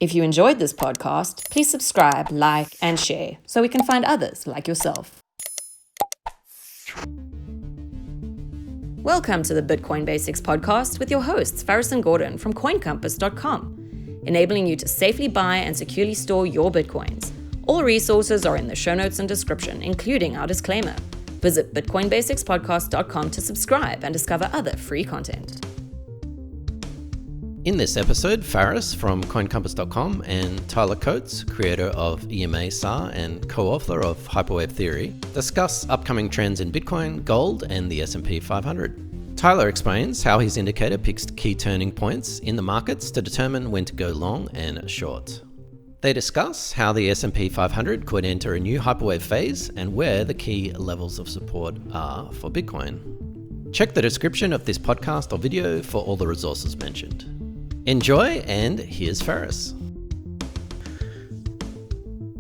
If you enjoyed this podcast, please subscribe, like, and share so we can find others like yourself. Welcome to the Bitcoin Basics podcast with your hosts, Faris and Gordon from CoinCompass.com, enabling you to safely buy and securely store your Bitcoins. All resources are in the show notes and description, including our disclaimer. Visit BitcoinBasicsPodcast.com to subscribe and discover other free content. In this episode, Faris from CoinCompass.com and Tyler Coates, creator of EMASAR and co-author of Hyperwave Theory, discuss upcoming trends in Bitcoin, gold, and the S&P 500. Tyler explains how his indicator picks key turning points in the markets to determine when to go long and short. They discuss how the S&P 500 could enter a new hyperwave phase and where the key levels of support are for Bitcoin. Check the description of this podcast or video for all the resources mentioned. Enjoy, and here's Faris.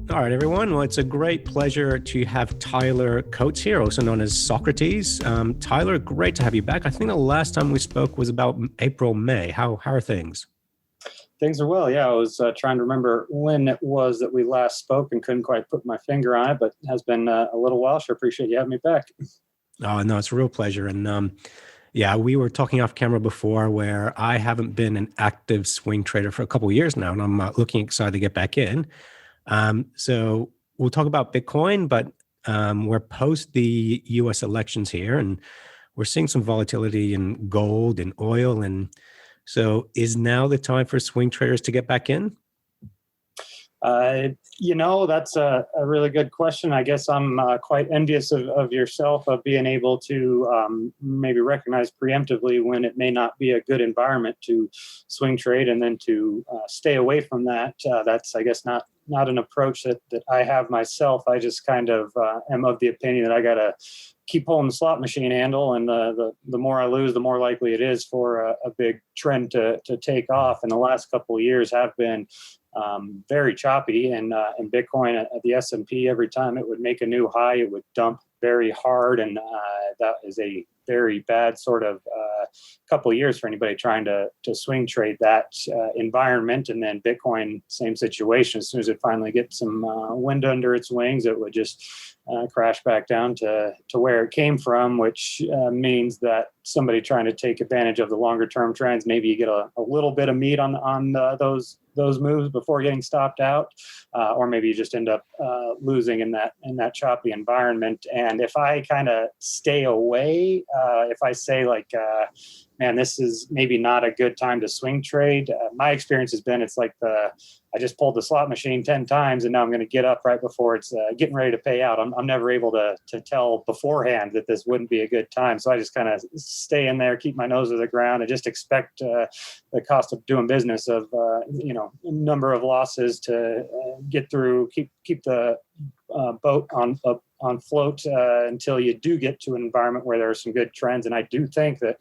All right, everyone. Well, it's a great pleasure to have Tyler Coates here, also known as Socrates. Tyler, great to have you back. I think the last time we spoke was about April, May. How are things? Things are well. Yeah, I was trying to remember when it was that we last spoke and couldn't quite put my finger on it, but it has been a little while. Sure appreciate you having me back. Oh, no, it's a real pleasure. And yeah, we were talking off camera before where I haven't been an active swing trader for a couple of years now, and I'm looking excited to get back in. So we'll talk about Bitcoin, but we're post the U.S. elections here, and we're seeing some volatility in gold and oil. And so is now the time for swing traders to get back in? That's a really good question. I guess I'm quite envious of yourself of being able to maybe recognize preemptively when it may not be a good environment to swing trade, and then to stay away from that. That's, I guess, not an approach that I have myself. I just kind of am of the opinion that I got to keep pulling the slot machine handle, and the more I lose, the more likely it is for a big trend to take off. And the last couple of years have been very choppy, and in Bitcoin at the S&P, every time it would make a new high, it would dump very hard, and that is a very bad sort of couple of years for anybody trying to swing trade that environment. And then Bitcoin, same situation. As soon as it finally gets some wind under its wings, it would just crash back down to where it came from, which means that somebody trying to take advantage of the longer term trends, maybe you get a little bit of meat on those moves before getting stopped out, or maybe you just end up losing in that choppy environment. And if I kind of stay away, if I say like, man, this is maybe not a good time to swing trade, my experience has been it's like I just pulled the slot machine 10 times and now I'm going to get up right before it's getting ready to pay out. I'm never able to tell beforehand that this wouldn't be a good time. So I just kind of stay in there, keep my nose to the ground, and just expect the cost of doing business of, number of losses to get through, keep the boat on float until you do get to an environment where there are some good trends. And I do think that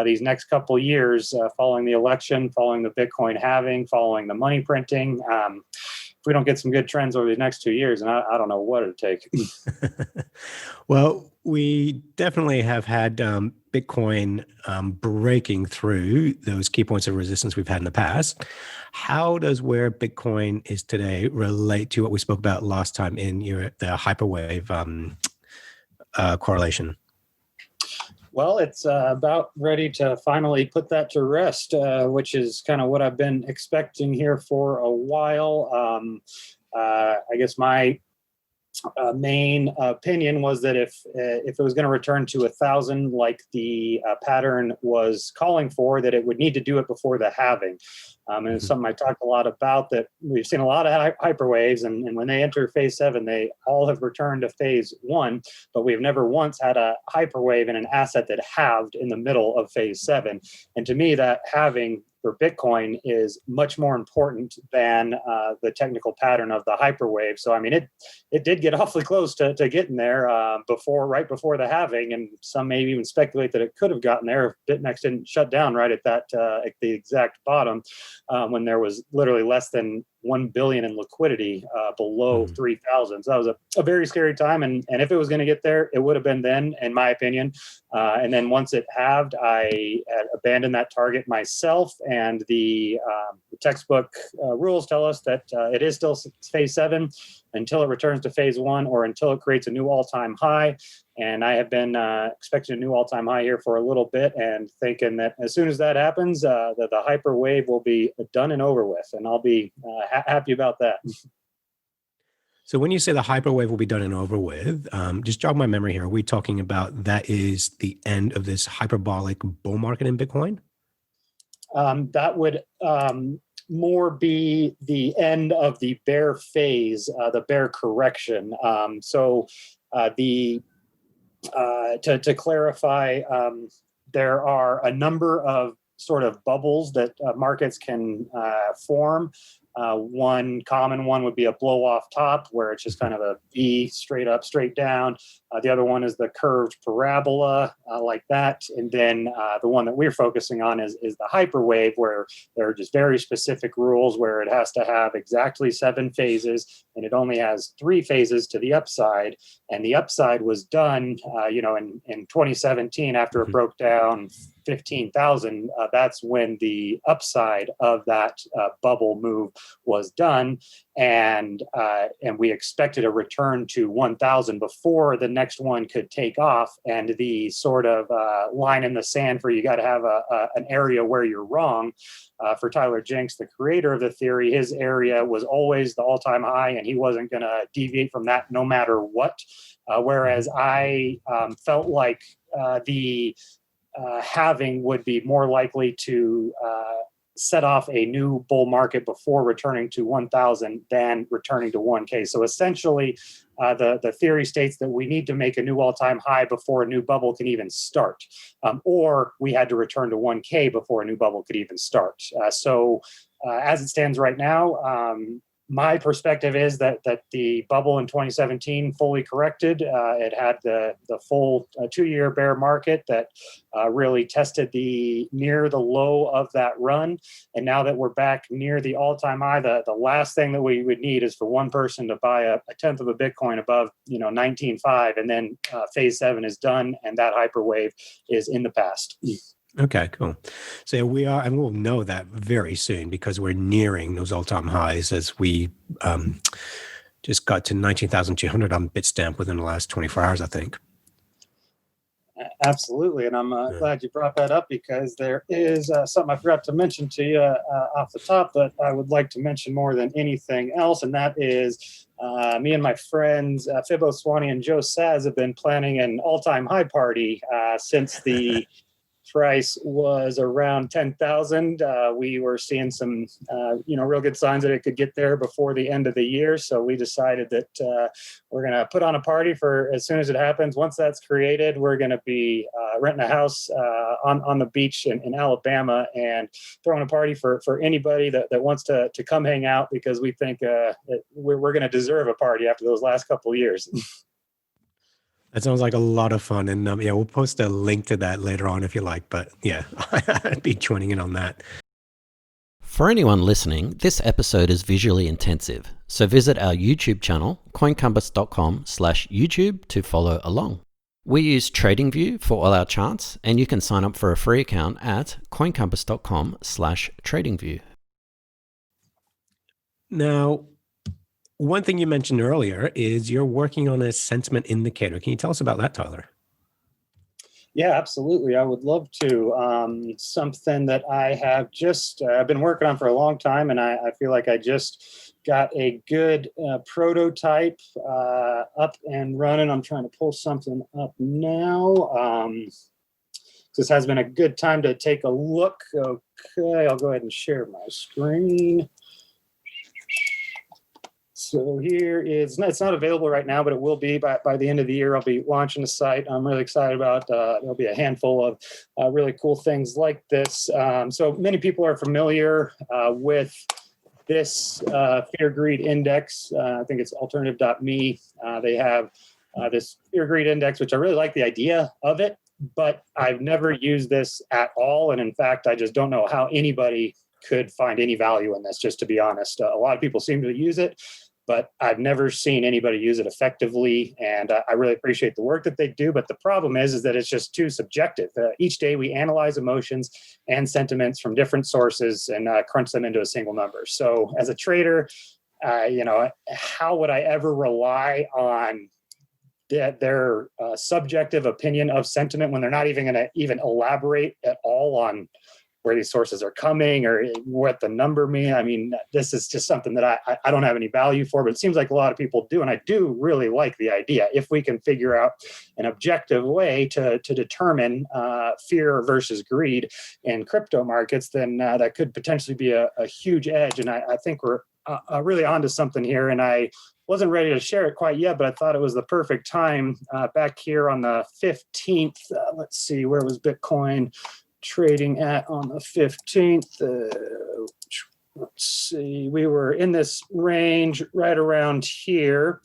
these next couple years, following the election, following the Bitcoin halving, following the money printing, if we don't get some good trends over the next 2 years, and I don't know what it'll take. Well, we definitely have had Bitcoin breaking through those key points of resistance we've had in the past. How does where Bitcoin is today relate to what we spoke about last time in the hyperwave correlation? Well, it's about ready to finally put that to rest, which is kind of what I've been expecting here for a while. I guess my main opinion was that if it was going to return to 1,000, like the pattern was calling for, that it would need to do it before the halving. And it's something I talked a lot about, that we've seen a lot of hyperwaves, and when they enter phase 7, they all have returned to phase 1, but we've never once had a hyperwave in an asset that halved in the middle of phase 7. And to me, that halving for Bitcoin is much more important than the technical pattern of the hyperwave. So, I mean, it did get awfully close to getting there right before the halving, and some may even speculate that it could have gotten there if BitMEX didn't shut down right at the exact bottom, when there was literally less than 1 billion in liquidity below 3,000. So that was a very scary time. And if it was going to get there, it would have been then, in my opinion. And then once it halved, I had abandoned that target myself. And the textbook rules tell us that it is still phase 7 until it returns to phase 1 or until it creates a new all-time high. And I have been expecting a new all-time high here for a little bit and thinking that as soon as that happens, that the hyperwave will be done and over with. And I'll be happy about that. So when you say the hyperwave will be done and over with, just jog my memory here. Are we talking about that is the end of this hyperbolic bull market in Bitcoin? That would more be the end of the bear phase, the bear correction. To clarify, there are a number of sort of bubbles that markets can form. One common one would be a blow off top, where it's just kind of a V, straight up, straight down. The other one is the curved parabola, like that. And then the one that we're focusing on is the hyperwave, where there are just very specific rules where it has to have exactly 7 phases, and it only has 3 phases to the upside. And the upside was done, in 2017 after it broke down 15,000. That's when the upside of that bubble move was done, and we expected a return to 1,000 before the next one could take off. And the sort of line in the sand for you got to have an area where you're wrong. For Tyler Jenks, the creator of the theory, his area was always the all-time high, and he wasn't going to deviate from that no matter what. Whereas I felt like the halving would be more likely to set off a new bull market before returning to 1,000 than returning to 1K. So essentially, the theory states that we need to make a new all-time high before a new bubble can even start, or we had to return to 1K before a new bubble could even start. So as it stands right now, my perspective is that the bubble in 2017 fully corrected. It had the full 2-year bear market that really tested near the low of that run. And now that we're back near the all-time high, the last thing that we would need is for one person to buy a tenth of a Bitcoin above 19.5, and then phase 7 is done, and that hyperwave is in the past. Okay, cool. So we are, and we'll know that very soon because we're nearing those all-time highs as we just got to 19,200 on Bitstamp within the last 24 hours, I think. Absolutely, and I'm glad you brought that up because there is something I forgot to mention to you off the top that I would like to mention more than anything else, and that is me and my friends Fibbo Swanee and Joe Saz have been planning an all-time high party since the price was around 10,000. We were seeing some, real good signs that it could get there before the end of the year. So we decided that we're going to put on a party for as soon as it happens. Once that's created, we're going to be renting a house on the beach in Alabama and throwing a party for anybody that wants to come hang out, because we think that we're going to deserve a party after those last couple of years. That sounds like a lot of fun. And we'll post a link to that later on if you like. But yeah, I'd be joining in on that. For anyone listening, this episode is visually intensive. So visit our YouTube channel, coincompass.com/YouTube, to follow along. We use TradingView for all our charts, and you can sign up for a free account at coincompass.com/tradingview. Now, one thing you mentioned earlier is you're working on a sentiment indicator. Can you tell us about that, Tyler? Yeah, absolutely. I would love to. Something that I have just I've been working on for a long time, and I feel like I just got a good prototype up and running. I'm trying to pull something up now. This has been a good time to take a look. Okay, I'll go ahead and share my screen. So here is, it's not available right now, but it will be by the end of the year. I'll be launching the site. I'm really excited about there'll be a handful of really cool things like this. So many people are familiar with this Fear Greed Index. I think it's alternative.me. They have this Fear Greed Index, which I really like the idea of it, but I've never used this at all. And in fact, I just don't know how anybody could find any value in this, just to be honest. A lot of people seem to use it, but I've never seen anybody use it effectively. And I really appreciate the work that they do. But the problem is that it's just too subjective. Each day we analyze emotions and sentiments from different sources and crunch them into a single number. So as a trader, how would I ever rely on their subjective opinion of sentiment when they're not even going to even elaborate at all on where these sources are coming or what the number mean? I mean, this is just something that I don't have any value for, but it seems like a lot of people do. And I do really like the idea. If we can figure out an objective way to determine fear versus greed in crypto markets, then that could potentially be a huge edge. And I think we're really onto something here. And I wasn't ready to share it quite yet, but I thought it was the perfect time back here on the 15th. Let's see, where was Bitcoin trading at on the 15th? Let's see, we were in this range right around here,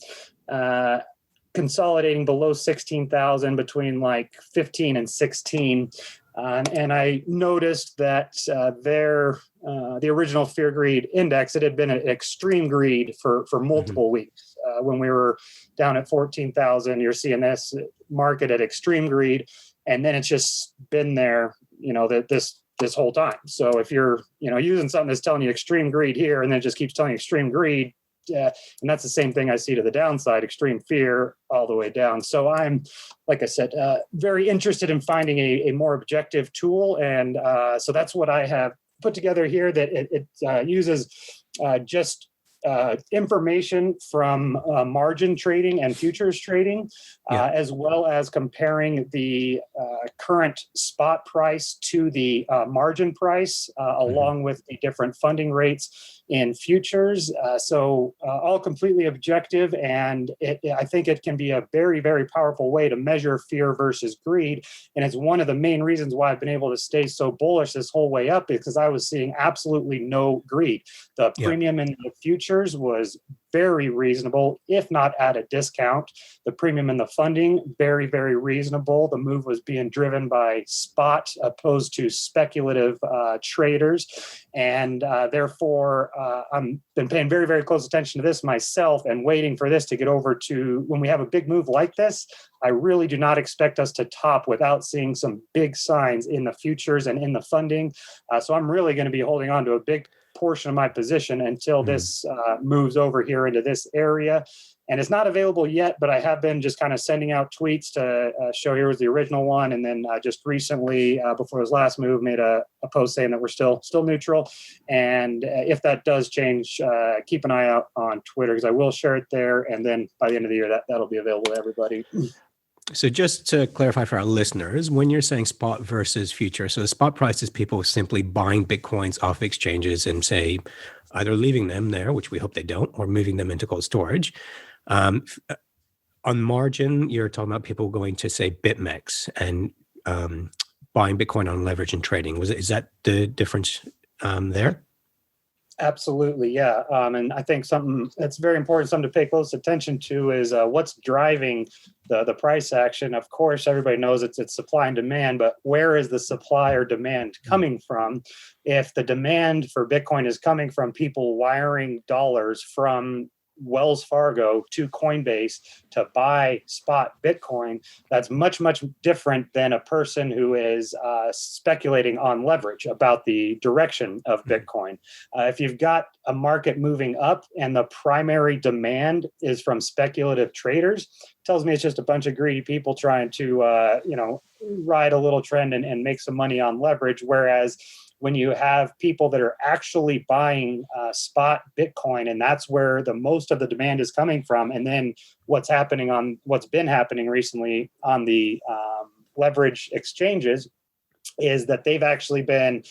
consolidating below 16,000 between like 15 and 16. And I noticed that the original fear greed index, it had been an extreme greed for multiple weeks. When we were down at 14,000, you're seeing this market at extreme greed, and then it's just been there, this whole time. So if you're, using something that's telling you extreme greed here, and then it just keeps telling you extreme greed, and that's the same thing I see to the downside, extreme fear all the way down. So I'm, like I said, very interested in finding a more objective tool. And so that's what I have put together here, that it uses just information from margin trading and futures trading, as well as comparing the current spot price to the margin price, along with the different funding rates in futures. So all completely objective. And I think it can be a very, very powerful way to measure fear versus greed. And it's one of the main reasons why I've been able to stay so bullish this whole way up, because I was seeing absolutely no greed. The premium in the futures was very reasonable, if not at a discount. The premium in the funding, very, very reasonable. The move was being driven by spot opposed to speculative traders. And therefore, I've been paying very, very close attention to this myself and waiting for this to get over to, when we have a big move like this, I really do not expect us to top without seeing some big signs in the futures and in the funding. So I'm really going to be holding on to a big portion of my position until this moves over here into this area. And it's not available yet, but I have been just kind of sending out tweets to show here was the original one. And then just recently, before his last move, made a post saying that we're still neutral. And if that does change, keep an eye out on Twitter, because I will share it there. And then by the end of the year, that'll be available to everybody. So just to clarify for our listeners, when you're saying spot versus future, so the spot price is people simply buying Bitcoins off exchanges and say either leaving them there, which we hope they don't, or moving them into cold storage. On margin, you're talking about people going to, say, BitMEX and buying Bitcoin on leverage and trading. Is that the difference there? Absolutely, yeah. And I think something that's very important, something to pay close attention to, is what's driving the price action. Of course, everybody knows it's supply and demand, but where is the supply or demand coming from? If the demand for Bitcoin is coming from people wiring dollars from Wells Fargo to Coinbase to buy spot Bitcoin, that's much, much different than a person who is speculating on leverage about the direction of Bitcoin. If you've got a market moving up and the primary demand is from speculative traders, it tells me it's just a bunch of greedy people trying to ride a little trend and make some money on leverage. Whereas when you have people that are actually buying spot Bitcoin, and that's where the most of the demand is coming from. And then what's been happening recently on the leverage exchanges is that they've actually been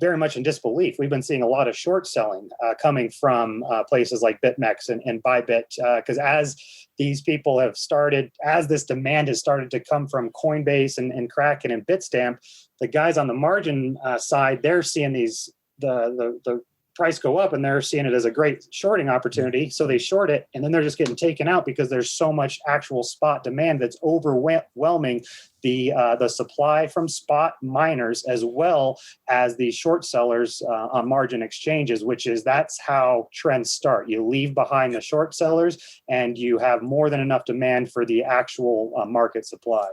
very much in disbelief. We've been seeing a lot of short selling coming from places like BitMEX and Bybit, because as these people have started, as this demand has started to come from Coinbase and Kraken and Bitstamp, the guys on the margin side, they're seeing the price go up and they're seeing it as a great shorting opportunity. So they short it, and then they're just getting taken out because there's so much actual spot demand that's overwhelming the supply from spot miners as well as the short sellers on margin exchanges, that's how trends start. You leave behind the short sellers and you have more than enough demand for the actual market supply.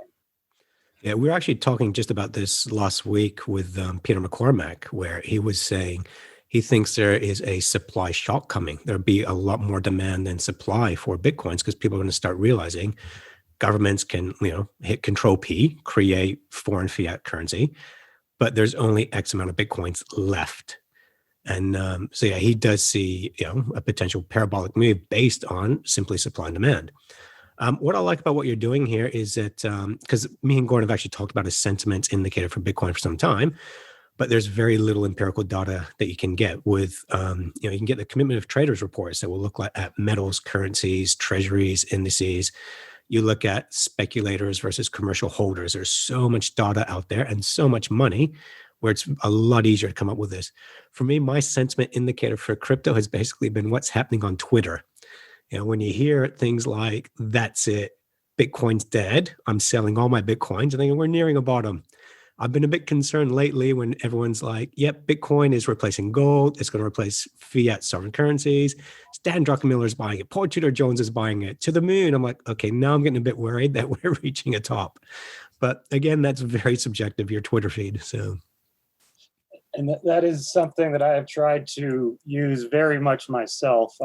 Yeah, we were actually talking just about this last week with Peter McCormack, where he was saying he thinks there is a supply shock coming. There'll be a lot more demand than supply for Bitcoins because people are going to start realizing governments can, hit Control P, create foreign fiat currency, but there's only X amount of Bitcoins left. And so, yeah, he does see, a potential parabolic move based on simply supply and demand. What I like about what you're doing here is that, because me and Gordon have actually talked about a sentiment indicator for Bitcoin for some time, but there's very little empirical data that you can get with, you can get the commitment of traders reports that will look at metals, currencies, treasuries, indices. You look at speculators versus commercial holders. There's so much data out there and so much money where it's a lot easier to come up with this. For me, my sentiment indicator for crypto has basically been what's happening on Twitter. When you hear things like, that's it, Bitcoin's dead, I'm selling all my Bitcoins, and then we're nearing a bottom. I've been a bit concerned lately when everyone's like, yep, Bitcoin is replacing gold. It's going to replace fiat sovereign currencies. Stan Druckenmiller is buying it. Paul Tudor Jones is buying it to the moon. I'm like, okay, now I'm getting a bit worried that we're reaching a top. But again, that's very subjective, your Twitter feed. So, and that is something that I have tried to use very much myself.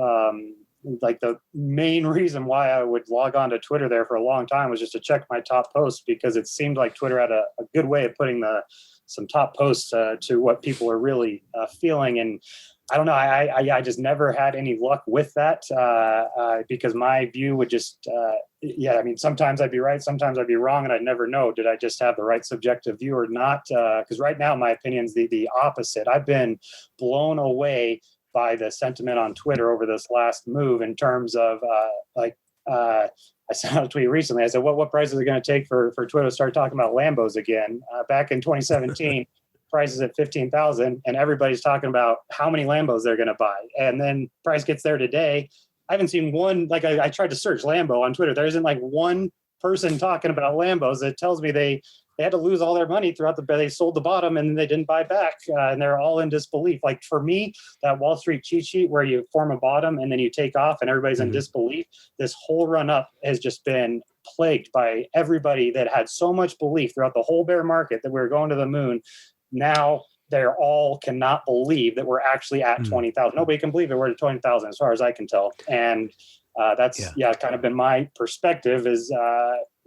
Like the main reason why I would log on to Twitter there for a long time was just to check my top posts, because it seemed like Twitter had a good way of putting some top posts to what people are really feeling. And I don't know, I just never had any luck with that because my view would just, sometimes I'd be right, sometimes I'd be wrong, and I'd never know, did I just have the right subjective view or not? Because right now my opinion's the opposite. I've been blown away by the sentiment on Twitter over this last move in terms of I sent out a tweet recently. I said, what price is it going to take for Twitter to start talking about Lambos again? Back in 2017, prices at 15,000, and everybody's talking about how many Lambos they're going to buy. And then price gets there today. I haven't seen one, I tried to search Lambo on Twitter. There isn't one person talking about Lambos. It tells me they had to lose all their money throughout they sold the bottom and they didn't buy back, and they're all in disbelief. Like for me, that Wall Street cheat sheet where you form a bottom and then you take off and everybody's in disbelief, this whole run up has just been plagued by everybody that had so much belief throughout the whole bear market that we were going to the moon. Now they're all cannot believe that we're actually at 20,000. Nobody can believe that we're at 20,000 as far as I can tell. And that's kind of been my perspective is,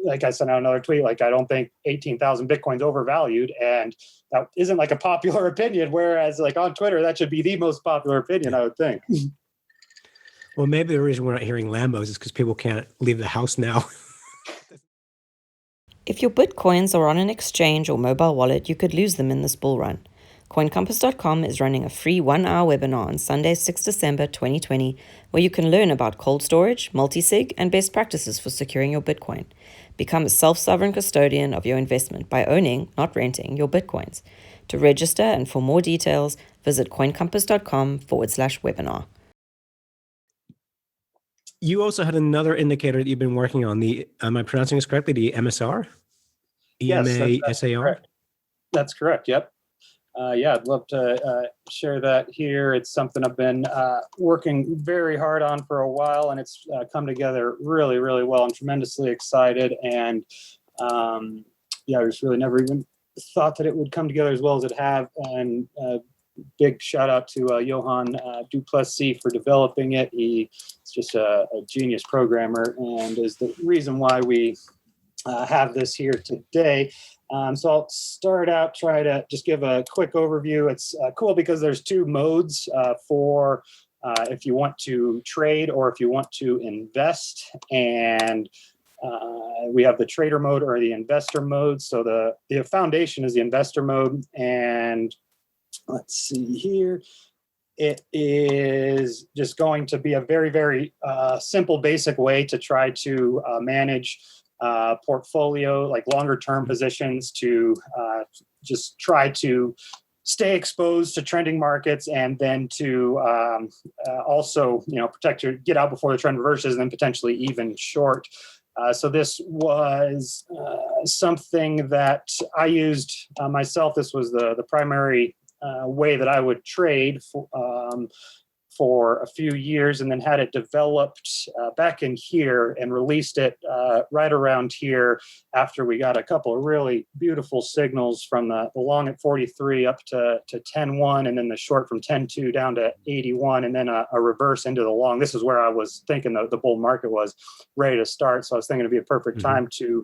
like I sent out another tweet, I don't think 18,000 Bitcoin's overvalued. And that isn't a popular opinion. Whereas on Twitter, that should be the most popular opinion, I would think. Well, maybe the reason we're not hearing Lambos is because people can't leave the house now. If your Bitcoins are on an exchange or mobile wallet, you could lose them in this bull run. CoinCompass.com is running a free 1-hour webinar on Sunday, 6 December 2020, where you can learn about cold storage, multi-sig, and best practices for securing your Bitcoin. Become a self-sovereign custodian of your investment by owning, not renting, your Bitcoins. To register and for more details, visit CoinCompass.com/webinar. You also had another indicator that you've been working on. Am I pronouncing this correctly? The EMASAR? EMASAR? That's correct. Yep. I'd love to share that here. It's something I've been working very hard on for a while, and it's come together really, really well. I'm tremendously excited, and I just really never even thought that it would come together as well as it have. And big shout out to Johan Duplessis for developing it. He's just a genius programmer and is the reason why we have this here today. So I'll start out, try to just give a quick overview. It's cool because there's two modes for if you want to trade or if you want to invest. And we have the trader mode or the investor mode. So the foundation is the investor mode. And let's see here. It is just going to be a very, very simple, basic way to try to manage portfolio, longer term positions, to just try to stay exposed to trending markets, and then to also, get out before the trend reverses, and then potentially even short. So this was something that I used myself. This was the primary way that I would trade for a few years, and then had it developed back in here and released it right around here after we got a couple of really beautiful signals from the long at 43 up to 10.1, and then the short from 10.2 down to 81, and then a reverse into the long. This is where I was thinking the bull market was ready to start. So I was thinking it'd be a perfect time to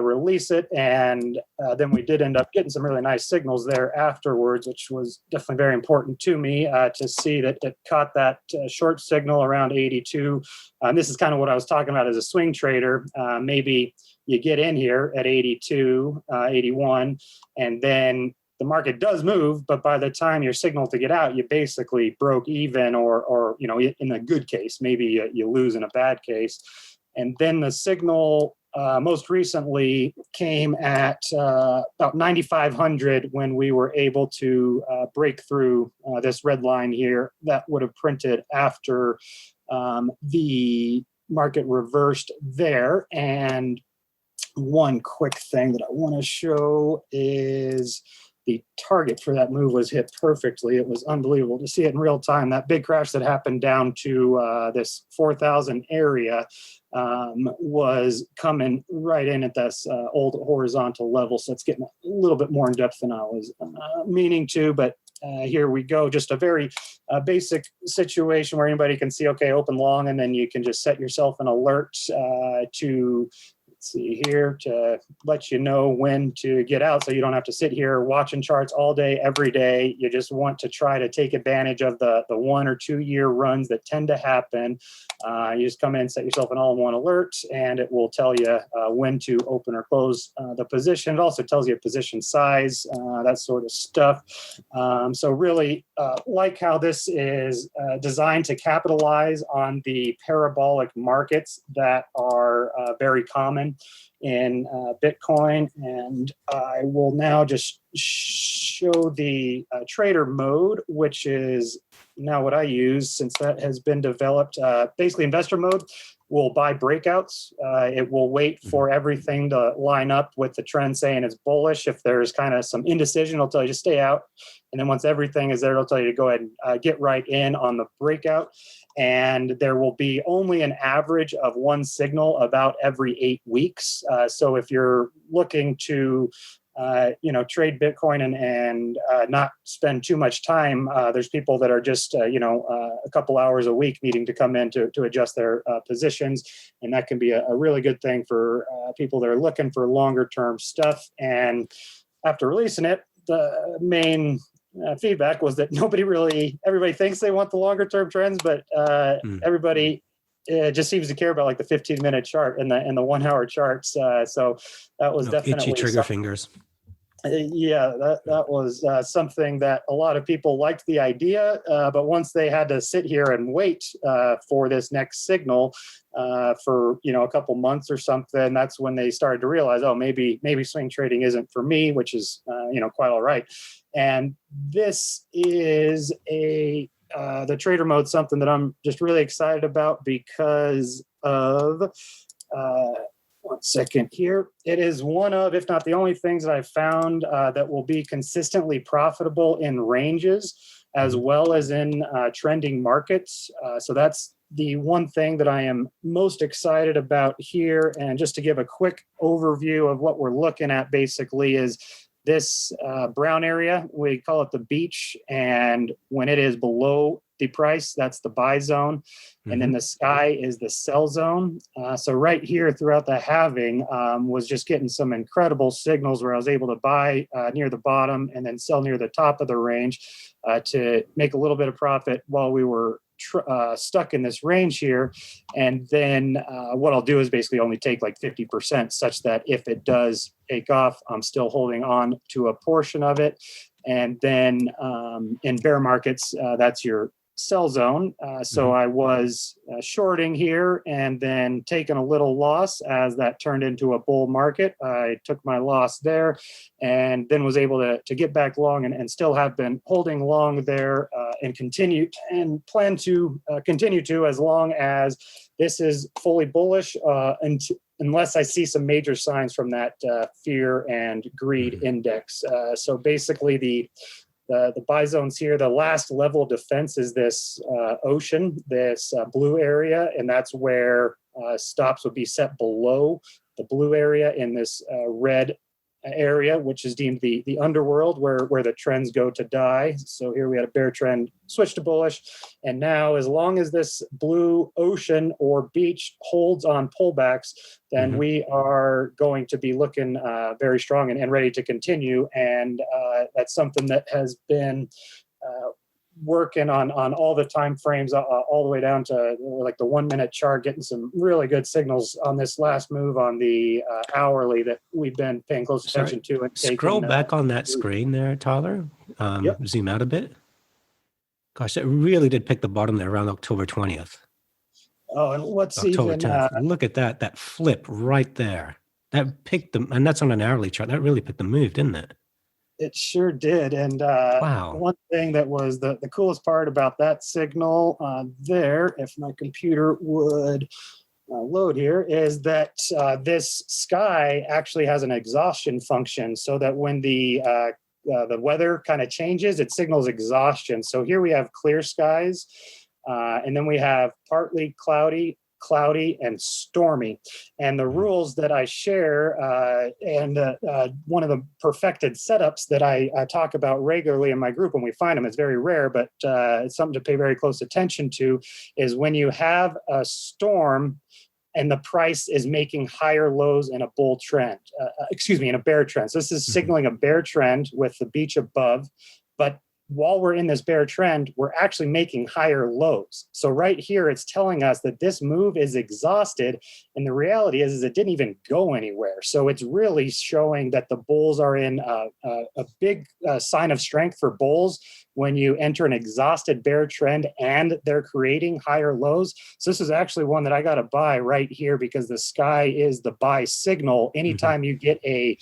release it. And then we did end up getting some really nice signals there afterwards, which was definitely very important to me to see that it caught that short signal around 82. This is kind of what I was talking about as a swing trader. Maybe you get in here at 82, 81, and then the market does move, but by the time you're signaled to get out, you basically broke even, or in a good case, maybe you lose in a bad case. And then the signal most recently came at about 9,500 when we were able to break through this red line here that would have printed after the market reversed there. And one quick thing that I want to show is the target for that move was hit perfectly. It was unbelievable to see it in real time. That big crash that happened down to this 4,000 area was coming right in at this old horizontal level. So it's getting a little bit more in depth than I was meaning to, but here we go. Just a very basic situation where anybody can see, okay, open long, and then you can just set yourself an alert to, let's see here, to let you know when to get out, so you don't have to sit here watching charts all day, every day. You just want to try to take advantage of the 1 or 2 year runs that tend to happen. You just come in, set yourself an all-in-one alert, and it will tell you when to open or close the position. It also tells you position size, that sort of stuff. So really like how this is designed to capitalize on the parabolic markets that are very common in Bitcoin. And I will now just show the trader mode, which is now what I use since that has been developed. Basically, investor mode will buy breakouts. It will wait for everything to line up with the trend saying it's bullish. If there's kind of some indecision, it'll tell you to stay out. And then once everything is there, it'll tell you to go ahead and get right in on the breakout. And there will be only an average of one signal about every 8 weeks. So if you're looking to trade Bitcoin and not spend too much time, there's people that are just, a couple hours a week needing to come in to adjust their positions. And that can be a really good thing for people that are looking for longer term stuff. And after releasing it, the main feedback was that everybody thinks they want the longer term trends, but everybody just seems to care about like the 15-minute chart and the 1 hour charts. So that was definitely itchy trigger fingers. Yeah, that was something that a lot of people liked the idea, but once they had to sit here and wait for this next signal for a couple months or something, that's when they started to realize, oh, maybe swing trading isn't for me, which is quite all right. And this is the trader mode, something that I'm just really excited about because of. One second here. It is one of, if not the only things that I've found that will be consistently profitable in ranges as well as in trending markets. So that's the one thing that I am most excited about here. And just to give a quick overview of what we're looking at basically is this brown area, we call it the beach. And when it is below the price, that's the buy zone. And then the sky is the sell zone. So right here throughout the halving was just getting some incredible signals where I was able to buy near the bottom and then sell near the top of the range to make a little bit of profit while we were stuck in this range here. And then what I'll do is basically only take like 50%, such that if it does take off, I'm still holding on to a portion of it. And then in bear markets, that's your sell zone. So I was shorting here and then taking a little loss as that turned into a bull market. I took my loss there and then was able to get back long and still have been holding long there and plan to continue to as long as this is fully bullish unless I see some major signs from that fear and greed index. So basically the buy zones here, the last level of defense is this ocean, this blue area, and that's where stops would be set below the blue area in this red area, which is deemed the underworld, where the trends go to die. So here we had a bear trend switch to bullish, and now as long as this blue ocean or beach holds on pullbacks, then we are going to be looking very strong and ready to continue. And that's something that has been working on all the time frames all the way down to like the 1 minute chart, getting some really good signals on this last move on the hourly that we've been paying close attention to. And scroll back on that screen there, Tyler. Zoom out a bit. Gosh, it really did pick the bottom there around October 20th. Oh, and what's October even 10th. Look at that flip right there. That picked them, and that's on an hourly chart. That really picked the move, didn't it? It sure did. And wow. One thing that was the coolest part about that signal there, if my computer would load here, is that this sky actually has an exhaustion function, so that when the weather kind of changes, it signals exhaustion. So here we have clear skies, and then we have partly cloudy, and stormy. And the rules that I share and one of the perfected setups that I talk about regularly in my group when we find them, it's very rare, but it's something to pay very close attention to, is when you have a storm and the price is making higher lows in a bull trend, in a bear trend. So this is signaling a bear trend with the beach above, but while we're in this bear trend, we're actually making higher lows. So right here, it's telling us that this move is exhausted. And the reality is it didn't even go anywhere. So it's really showing that the bulls are in a big sign of strength for bulls when you enter an exhausted bear trend and they're creating higher lows. So this is actually one that I got to buy right here, because the sky is the buy signal. Anytime you get a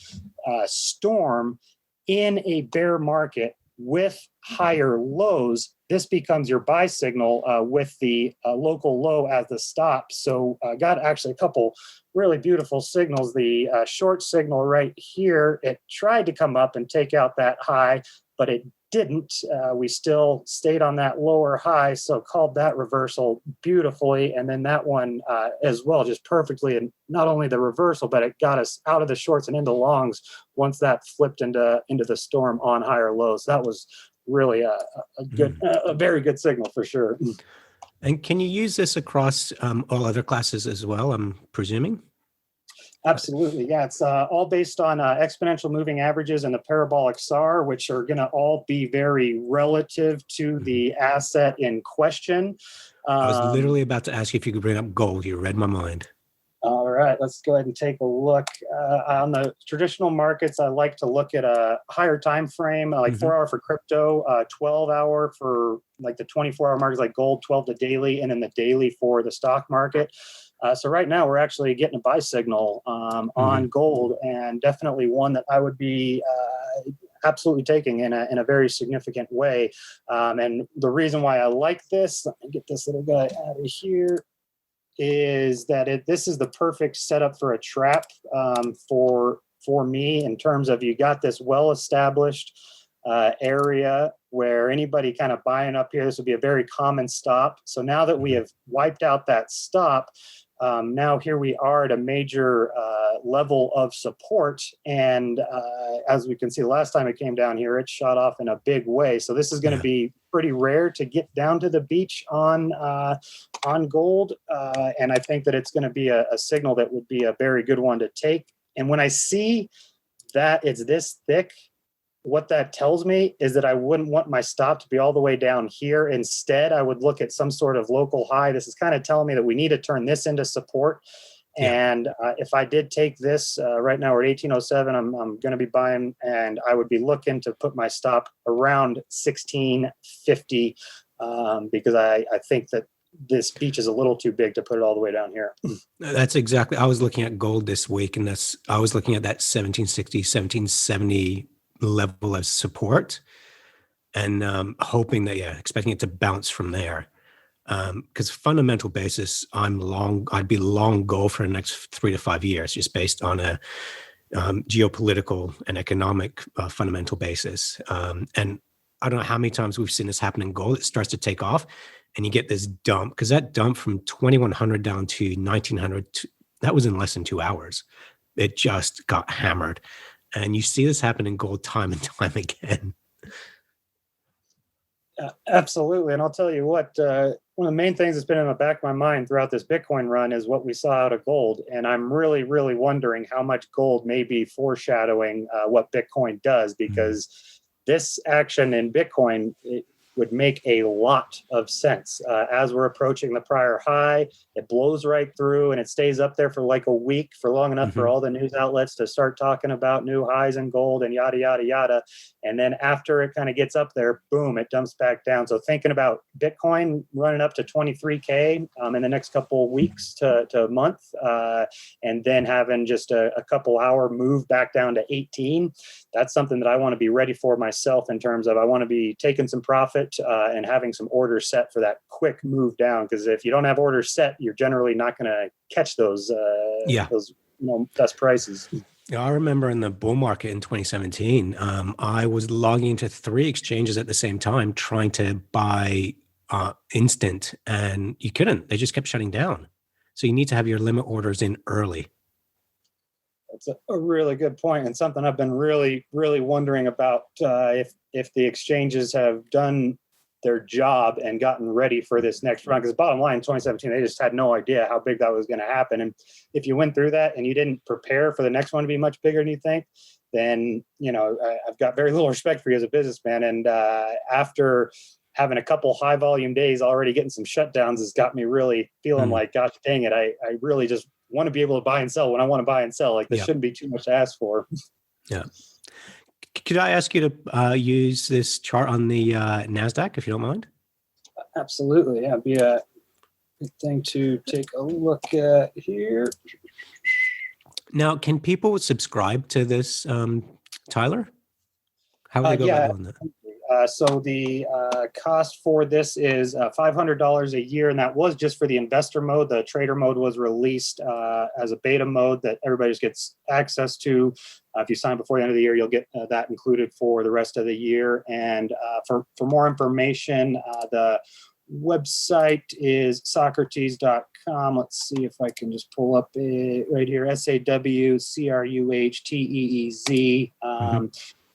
storm in a bear market with higher lows, this becomes your buy signal with the local low as the stop. So got actually a couple really beautiful signals. The short signal right here, it tried to come up and take out that high, but it didn't. We still stayed on that lower high, so called that reversal beautifully. And then that one as well, just perfectly. And not only the reversal, but it got us out of the shorts and into longs once that flipped into the storm on higher lows. That was really a very good signal for sure. And can you use this across all other classes as well, I'm presuming? Absolutely. Yeah, it's all based on exponential moving averages and the parabolic SAR, which are going to all be very relative to the asset in question. I was literally about to ask you if you could bring up gold. You read my mind. All right, let's go ahead and take a look. On the traditional markets, I like to look at a higher time frame, like 4 hour for crypto, 12 hour for like the 24-hour markets like gold, 12 the daily, and then the daily for the stock market. So right now we're actually getting a buy signal on gold, and definitely one that I would be absolutely taking in a very significant way. And the reason why I like this, let me get this little guy out of here, is that this is the perfect setup for a trap for me, in terms of you got this well-established area where anybody kind of buying up here, this would be a very common stop. So now that we have wiped out that stop, now here we are at a major level of support. And as we can see, last time it came down here, it shot off in a big way. So this is going to be pretty rare to get down to the beach on gold. And I think that it's going to be a signal that would be a very good one to take. And when I see that it's this thick, what that tells me is that I wouldn't want my stop to be all the way down here. Instead, I would look at some sort of local high. This is kind of telling me that we need to turn this into support. And if I did take this right now, we're at 1807, I'm going to be buying, and I would be looking to put my stop around 1650 because I think that this beach is a little too big to put it all the way down here. That's exactly. I was looking at gold this week, and I was looking at that 1760, 1770 level of support, and hoping that, expecting it to bounce from there. Because fundamental basis, I'd be long gold for the next 3 to 5 years, just based on a geopolitical and economic fundamental basis. And I don't know how many times we've seen this happen in gold. It starts to take off, and you get this dump, because that dump from 2100 down to 1900, that was in less than 2 hours. It just got hammered. And you see this happen in gold time and time again. Absolutely. And I'll tell you what, one of the main things that's been in the back of my mind throughout this Bitcoin run is what we saw out of gold. And I'm really, really wondering how much gold may be foreshadowing what Bitcoin does, because this action in Bitcoin, it would make a lot of sense. As we're approaching the prior high, it blows right through and it stays up there for like a week, for long enough for all the news outlets to start talking about new highs in gold and yada, yada, yada. And then after it kind of gets up there, boom, it dumps back down. So thinking about Bitcoin running up to 23K in the next couple of weeks to a month, and then having just a couple hour move back down to 18, that's something that I want to be ready for myself, in terms of I want to be taking some profit and having some orders set for that quick move down. Because if you don't have orders set, you're generally not going to catch those best prices. Yeah, I remember in the bull market in 2017, I was logging into 3 exchanges at the same time trying to buy instant, and you couldn't. They just kept shutting down. So you need to have your limit orders in early. That's a really good point, and something I've been really, really wondering about, if the exchanges have done their job and gotten ready for this next run. Because bottom line, in 2017, they just had no idea how big that was going to happen. And if you went through that and you didn't prepare for the next one to be much bigger than you think, then, I've got very little respect for you as a businessman. And after having a couple high volume days, already getting some shutdowns has got me really feeling like, gosh dang it, I really just want to be able to buy and sell when I want to buy and sell. Like, this shouldn't be too much to ask for. Yeah. Could I ask you to use this chart on the NASDAQ, if you don't mind? Absolutely. Yeah, it'd be a good thing to take a look at here. Now, can people subscribe to this, Tyler? How would they go about doing that? So the cost for this is $500 a year, and that was just for the investor mode. The trader mode was released as a beta mode that everybody just gets access to. If you sign before the end of the year, you'll get that included for the rest of the year. And for more information, the website is Socrates.com. Let's see if I can just pull up right here, SAWCRUHTEEZ.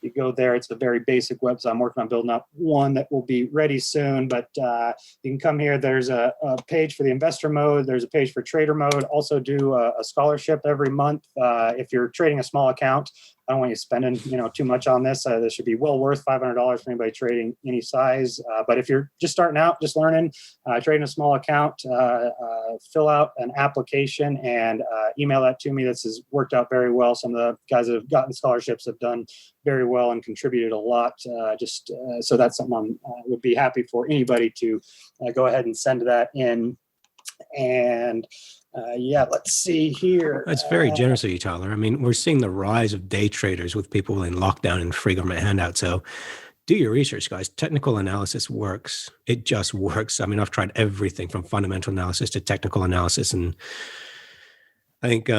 You go there. It's a very basic website. I'm working on building up one that will be ready soon, but you can come here. There's a page for the investor mode. There's a page for trader mode. Also do a scholarship every month. If you're trading a small account, I don't want you spending too much on this. This should be well worth $500 for anybody trading any size. But if you're just starting out, just learning, trading a small account, fill out an application and email that to me. This has worked out very well. Some of the guys that have gotten scholarships have done very well and contributed a lot. So that's something I would be happy for anybody to go ahead and send that in. And let's see here. That's very generous of you, Tyler. I mean, we're seeing the rise of day traders with people in lockdown and free government handouts. So do your research, guys. Technical analysis works. It just works. I mean, I've tried everything from fundamental analysis to technical analysis. And I think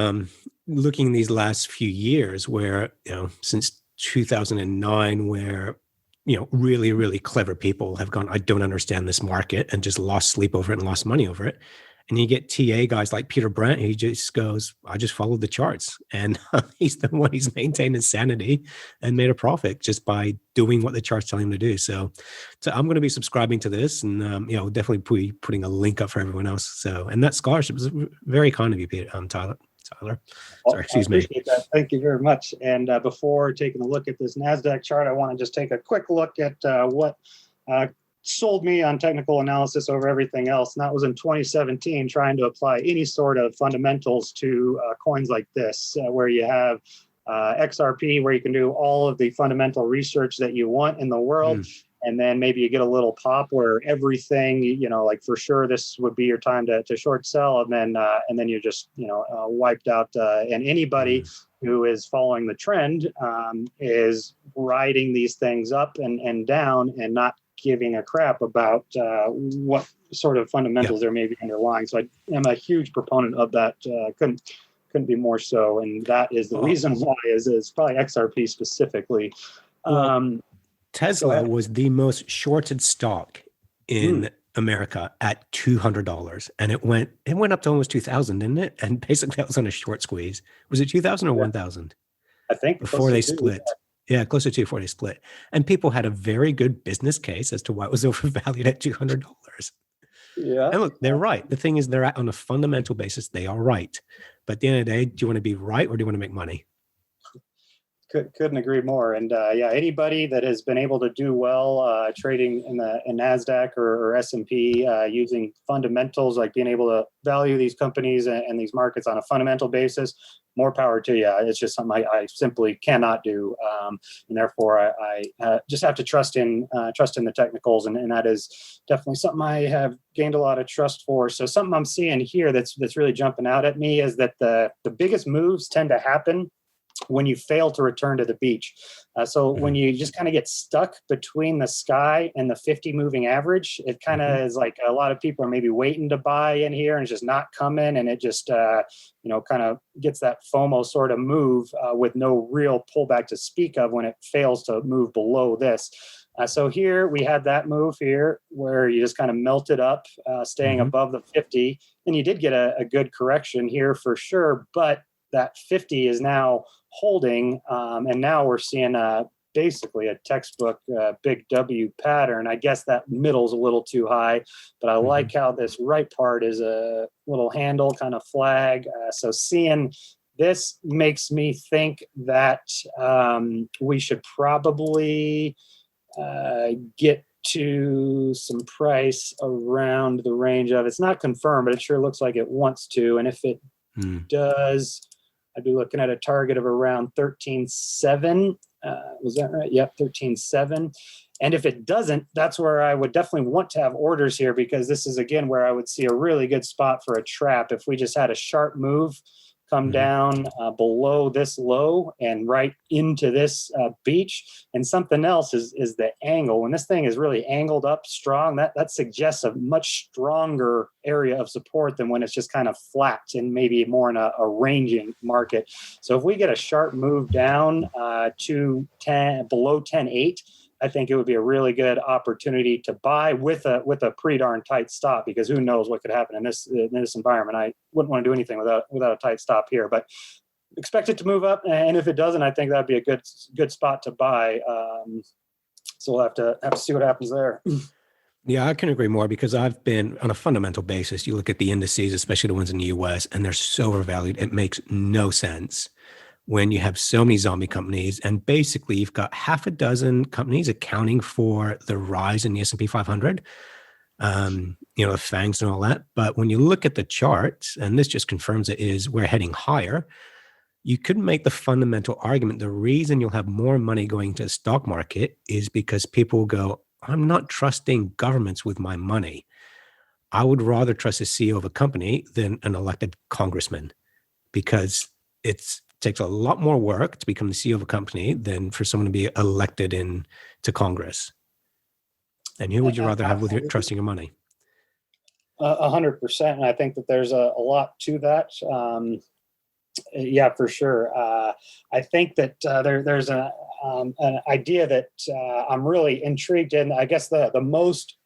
looking these last few years where, since 2009, where really, really clever people have gone, I don't understand this market, and just lost sleep over it and lost money over it. And you get TA guys like Peter Brandt, he just goes, I just followed the charts. And he's the one who's maintained his sanity and made a profit just by doing what the chart's telling him to do. So I'm going to be subscribing to this, and definitely be putting a link up for everyone else. So, and that scholarship is very kind of you, Peter, Tyler. Sorry, excuse me. That. Thank you very much. And before taking a look at this NASDAQ chart, I want to just take a quick look at what sold me on technical analysis over everything else. And that was in 2017, trying to apply any sort of fundamentals to coins like this, where you have XRP, where you can do all of the fundamental research that you want in the world. And then maybe you get a little pop where everything, like for sure this would be your time to short sell, and then you're just wiped out. And anybody who is following the trend is riding these things up and down and not giving a crap about what sort of fundamentals there may be underlying. So I am a huge proponent of that. Couldn't be more so, and that is the reason why is probably XRP specifically. Tesla was the most shorted stock in America at $200, and it went up to almost 2,000, didn't it? And basically that was on a short squeeze. Was it 2,000 or 1,000? I think before they split. Yeah, closer to before they split. And people had a very good business case as to why it was overvalued at $200. Yeah. And look, they're right. The thing is, they're on a fundamental basis, they are right. But at the end of the day, do you want to be right or do you want to make money? Couldn't agree more. And anybody that has been able to do well trading in NASDAQ or S&P using fundamentals, like being able to value these companies and these markets on a fundamental basis, more power to you. It's just something I simply cannot do. And therefore, I just have to trust in the technicals. And that is definitely something I have gained a lot of trust for. So something I'm seeing here that's really jumping out at me is that the biggest moves tend to happen when you fail to return to the beach. So when you just kind of get stuck between the sky and the 50 moving average, it kind of is like a lot of people are maybe waiting to buy in here and it's just not coming. And it just, kind of gets that FOMO sort of move with no real pullback to speak of when it fails to move below this. So here we had that move here where you just kind of melted up, staying above the 50. And you did get a good correction here for sure. But that 50 is now holding, and now we're seeing basically a textbook big W pattern. I guess that middle's a little too high, but I like how this right part is a little handle kind of flag. So seeing this makes me think that we should probably get to some price around the range of, it's not confirmed, but it sure looks like it wants to. And if it does, I'd be looking at a target of around 13.7. Was that right? Yep, 13.7. And if it doesn't, that's where I would definitely want to have orders here, because this is, again, where I would see a really good spot for a trap. If we just had a sharp move come down below this low and right into this beach. And something else is the angle. When this thing is really angled up strong, that suggests a much stronger area of support than when it's just kind of flat and maybe more in a ranging market. So if we get a sharp move down to below 10.8, I think it would be a really good opportunity to buy with a pretty darn tight stop, because who knows what could happen in this environment. I wouldn't want to do anything without a tight stop here, but expect it to move up. And if it doesn't, I think that'd be a good spot to buy. So we'll have to see what happens there. Yeah, I can agree more, because I've been on a fundamental basis. You look at the indices, especially the ones in the US, and they're so overvalued. It makes no sense when you have so many zombie companies, and basically you've got half a dozen companies accounting for the rise in the S&P 500, the FANGs and all that. But when you look at the charts, and this just confirms it, is we're heading higher, you could make the fundamental argument the reason you'll have more money going to the stock market is because people will go, I'm not trusting governments with my money. I would rather trust the CEO of a company than an elected congressman, because it takes a lot more work to become the CEO of a company than for someone to be elected to Congress. And who would you rather have with your trusting your money? 100%. And I think that there's a lot to that. Yeah, for sure. I think that there's an idea that I'm really intrigued in. I guess the most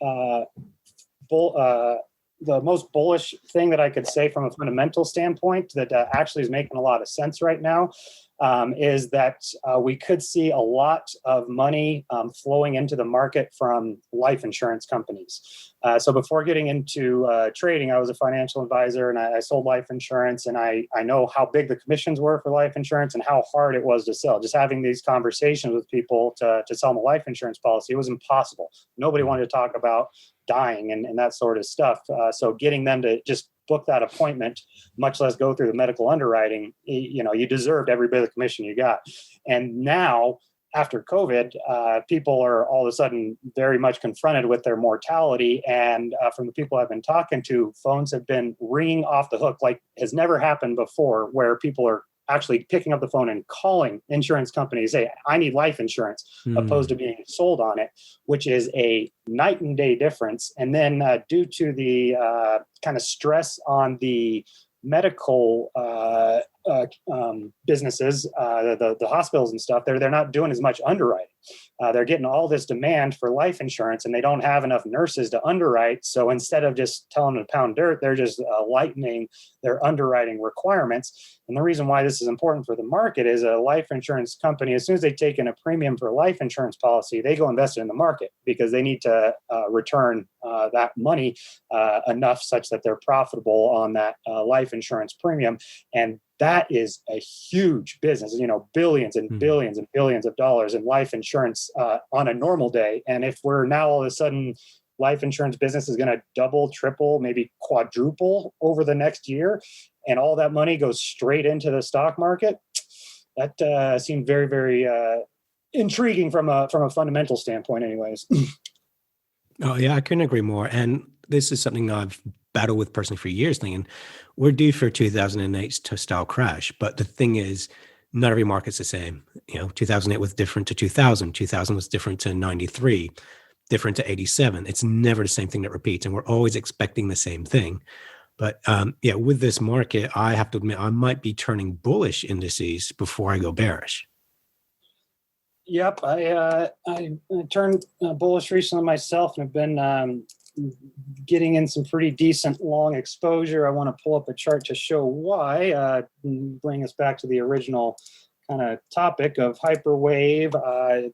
bullish thing that I could say from a fundamental standpoint that actually is making a lot of sense right now is that we could see a lot of money flowing into the market from life insurance companies. So before getting into trading, I was a financial advisor, and I sold life insurance, and I know how big the commissions were for life insurance and how hard it was to sell. Just having these conversations with people to sell them a life insurance policy, it was impossible. Nobody wanted to talk about dying and that sort of stuff. So getting them to just book that appointment, much less go through the medical underwriting, you deserved every bit of the commission you got. And now after COVID, people are all of a sudden very much confronted with their mortality. And from the people I've been talking to, phones have been ringing off the hook like has never happened before, where people are actually picking up the phone and calling insurance companies, say, I need life insurance, opposed to being sold on it, which is a night and day difference. And then due to the kind of stress on the medical businesses, the hospitals and stuff, they're not doing as much underwriting. They're getting all this demand for life insurance, and they don't have enough nurses to underwrite. So instead of just telling them to pound dirt, they're just lightening their underwriting requirements. And the reason why this is important for the market is a life insurance company, as soon as they take in a premium for a life insurance policy, they go invest it in the market because they need to return that money enough such that they're profitable on that life insurance premium. And that is a huge business, billions and billions and billions of dollars in life insurance on a normal day. And if we're now all of a sudden life insurance business is going to double, triple, maybe quadruple over the next year, and all that money goes straight into the stock market, that seemed very, very intriguing from a fundamental standpoint anyways. Oh, yeah, I couldn't agree more. And this is something I've battled with personally for years, thinking we're due for 2008 style crash. But the thing is, not every market's the same. 2008 was different to 2000. 2000 was different to 93, different to 87. It's never the same thing that repeats. And we're always expecting the same thing. But with this market, I have to admit, I might be turning bullish indices before I go bearish. Yep, I turned bullish recently myself and have been getting in some pretty decent long exposure. I want to pull up a chart to show why, bring us back to the original kind of topic of hyperwave.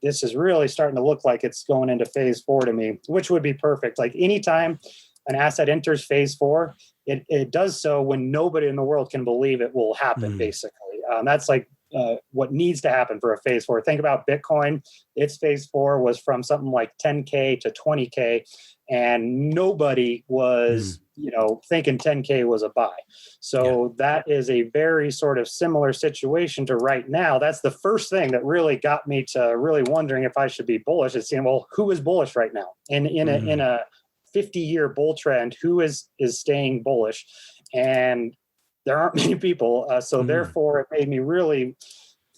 This is really starting to look like it's going into phase 4 to me, which would be perfect. Like anytime an asset enters phase 4, it does so when nobody in the world can believe it will happen, basically. That's like what needs to happen for a phase 4. Think about Bitcoin. Its phase 4 was from something like 10K to 20K, and nobody was, thinking 10K was a buy. So that is a very sort of similar situation to right now. That's the first thing that really got me to really wondering if I should be bullish. Is seeing, well, who is bullish right now? And in a 50-year bull trend, who is staying bullish? And there aren't many people. So therefore, it made me really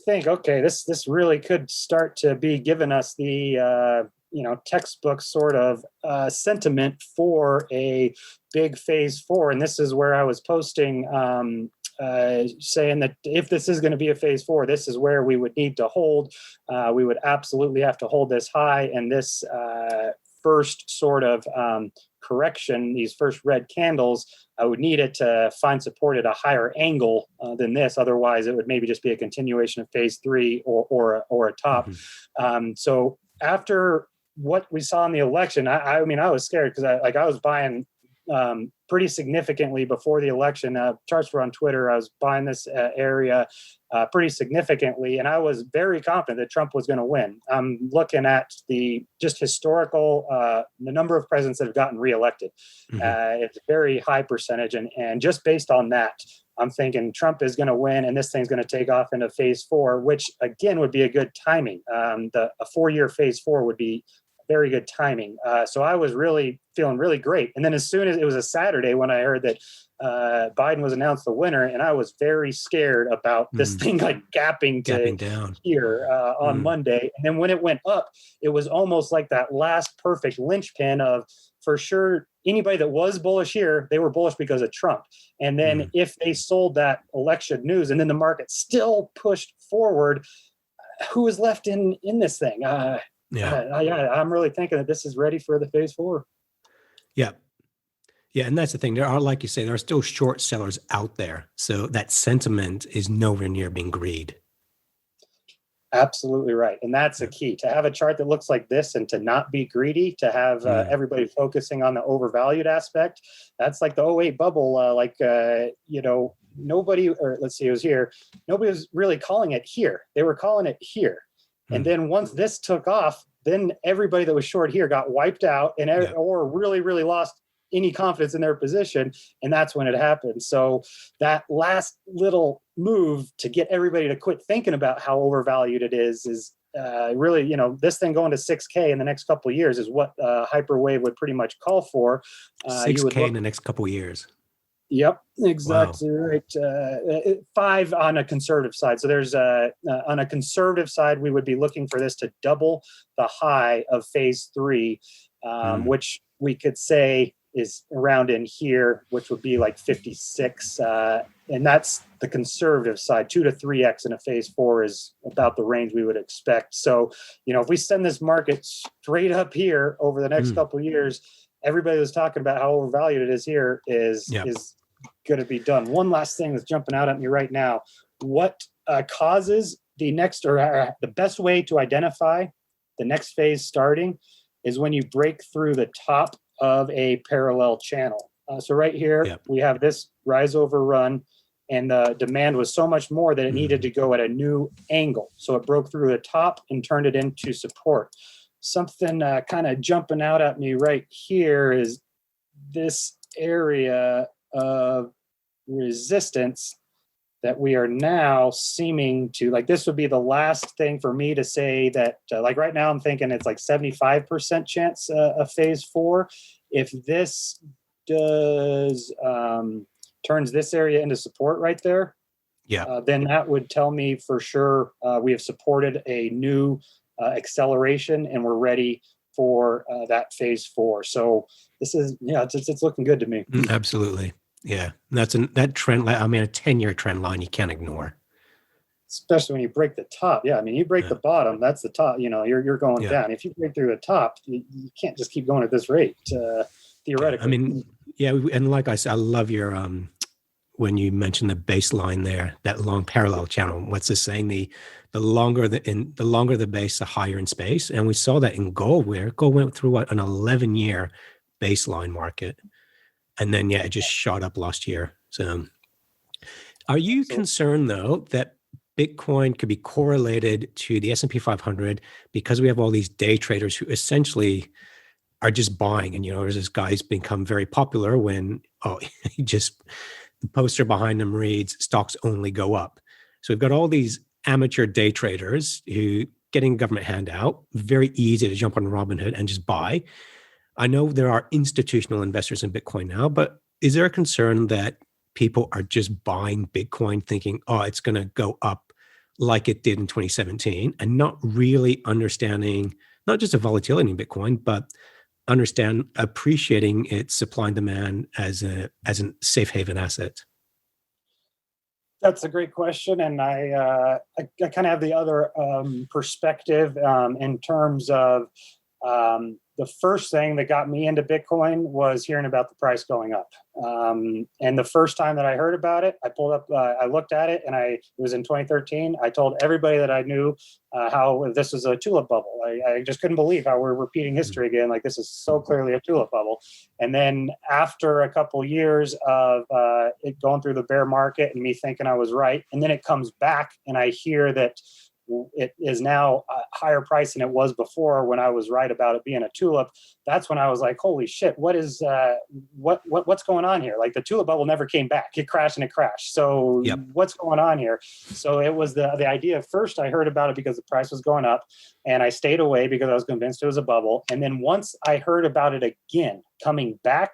think, okay, this really could start to be giving us the textbook sort of sentiment for a big phase 4. And this is where I was posting saying that if this is going to be a phase 4, this is where we would need to hold. We would absolutely have to hold this high, and this first sort of correction, these first red candles, I would need it to find support at a higher angle than this. Otherwise, it would maybe just be a continuation of phase 3 or a top. So after what we saw in the election, I mean, I was scared because I was buying pretty significantly before the election. Charts were on Twitter. I was buying this area pretty significantly, and I was very confident that Trump was going to win. I'm looking at the just historical, the number of presidents that have gotten reelected. It's a very high percentage, and just based on that, I'm thinking Trump is going to win, and this thing's going to take off into phase 4, which again would be a good timing. A 4-year phase 4 would be very good timing. So I was really feeling really great. And then as soon as it was a Saturday when I heard that Biden was announced the winner, and I was very scared about this thing like gapping down here on Monday. And then when it went up, it was almost like that last perfect linchpin of, for sure, anybody that was bullish here, they were bullish because of Trump. And then if they sold that election news and then the market still pushed forward, who was left in this thing? I'm really thinking that this is ready for the phase 4. Yeah. And that's the thing. There are, like you say, there are still short sellers out there. So that sentiment is nowhere near being greed. Absolutely right. And that's a key, to have a chart that looks like this and to not be greedy, to have everybody focusing on the overvalued aspect. That's like the 2008 bubble. Nobody, or let's see, it was here. Nobody was really calling it here. They were calling it here. And then once this took off, then everybody that was short here got wiped out or really, really lost any confidence in their position. And that's when it happened. So that last little move to get everybody to quit thinking about how overvalued it is really, this thing going to 6K in the next couple of years is what Hyperwave would pretty much call for. 6K in the next couple of years. Yep, exactly. Wow. Right. 5 on a conservative side. So there's on a conservative side, we would be looking for this to double the high of phase 3, which we could say is around in here, which would be like 56. And that's the conservative side. 2 to 3x in a phase 4 is about the range we would expect. So, if we send this market straight up here over the next couple of years, everybody was talking about how overvalued it is here is going to be done. One last thing that's jumping out at me right now. What causes the next, or the best way to identify the next phase starting is when you break through the top of a parallel channel. So right here, we have this rise over run, and the demand was so much more that it needed to go at a new angle. So it broke through the top and turned it into support. Something kind of jumping out at me right here is this area of resistance that we are now seeming to, like, this would be the last thing for me to say that, like right now I'm thinking it's like 75% chance of phase 4. If this does, turns this area into support right there, then that would tell me for sure we have supported a new acceleration, and we're ready for that phase 4. So this is, it's looking good to me. Absolutely. Yeah. That trend line, a 10-year trend line you can't ignore. Especially when you break the top. Yeah. I mean, you break the bottom, that's the top, you're going down. If you break through the top, you can't just keep going at this rate, theoretically. And like I said, I love your, when you mentioned the baseline there, that long parallel channel. What's this saying? The longer the base, the higher in space. And we saw that in gold, where gold went through an 11-year baseline market, and then it just shot up last year. So, are you concerned though that Bitcoin could be correlated to the S&P 500 because we have all these day traders who essentially are just buying? And there's this guy's become very popular when he just, the poster behind him reads, "Stocks only go up." So we've got all these amateur day traders who getting a government handout, very easy to jump on Robinhood and just buy. I know there are institutional investors in Bitcoin now, but is there a concern that people are just buying Bitcoin thinking, it's going to go up like it did in 2017, and not really understanding not just the volatility in Bitcoin, but appreciating its supply and demand as a safe haven asset? That's a great question, and I kind of have the other perspective in terms of the first thing that got me into Bitcoin was hearing about the price going up. And the first time that I heard about it, I pulled up, I looked at it, and it was in 2013. I told everybody that I knew how this was a tulip bubble. I just couldn't believe how we're repeating history again. Like, this is so clearly a tulip bubble. And then after a couple years of it going through the bear market and me thinking I was right, and then it comes back and I hear that it is now a higher price than it was before when I was right about it being a tulip. That's when I was like, holy shit, what's going on here? Like, the tulip bubble never came back. It crashed and it crashed. So what's going on here? So it was the idea. First, I heard about it because the price was going up, and I stayed away because I was convinced it was a bubble. And then once I heard about it again coming back,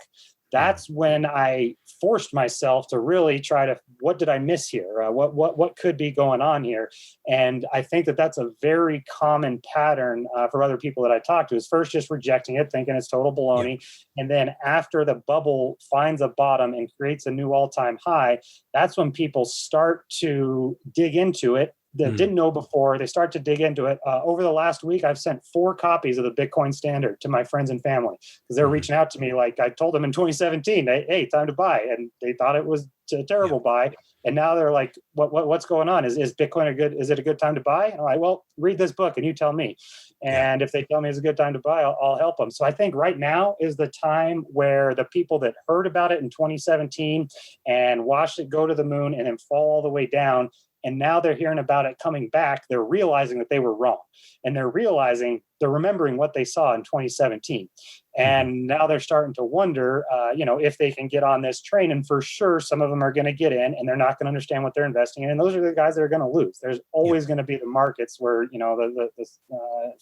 that's when I forced myself to really try to, what did I miss here? What could be going on here? And I think that that's a very common pattern for other people that I talk to, is first just rejecting it, thinking it's total baloney. And then after the bubble finds a bottom and creates a new all-time high, that's when people start to dig into it. That didn't know before, they start to dig into it. Over the last week, I've sent 4 copies of the Bitcoin Standard to my friends and family, because they're reaching out to me. Like, I told them in 2017, hey, time to buy. And they thought it was a terrible buy. And now they're like, what's going on? Is Bitcoin is it a good time to buy? And I'm like, well, read this book and you tell me. And if they tell me it's a good time to buy, I'll help them. So I think right now is the time where the people that heard about it in 2017 and watched it go to the moon and then fall all the way down, and now they're hearing about it coming back, they're realizing that they were wrong. And they're remembering what they saw in 2017. And now they're starting to wonder, if they can get on this train. And for sure, some of them are going to get in and they're not going to understand what they're investing in. And those are the guys that are going to lose. There's always going to be the markets where, the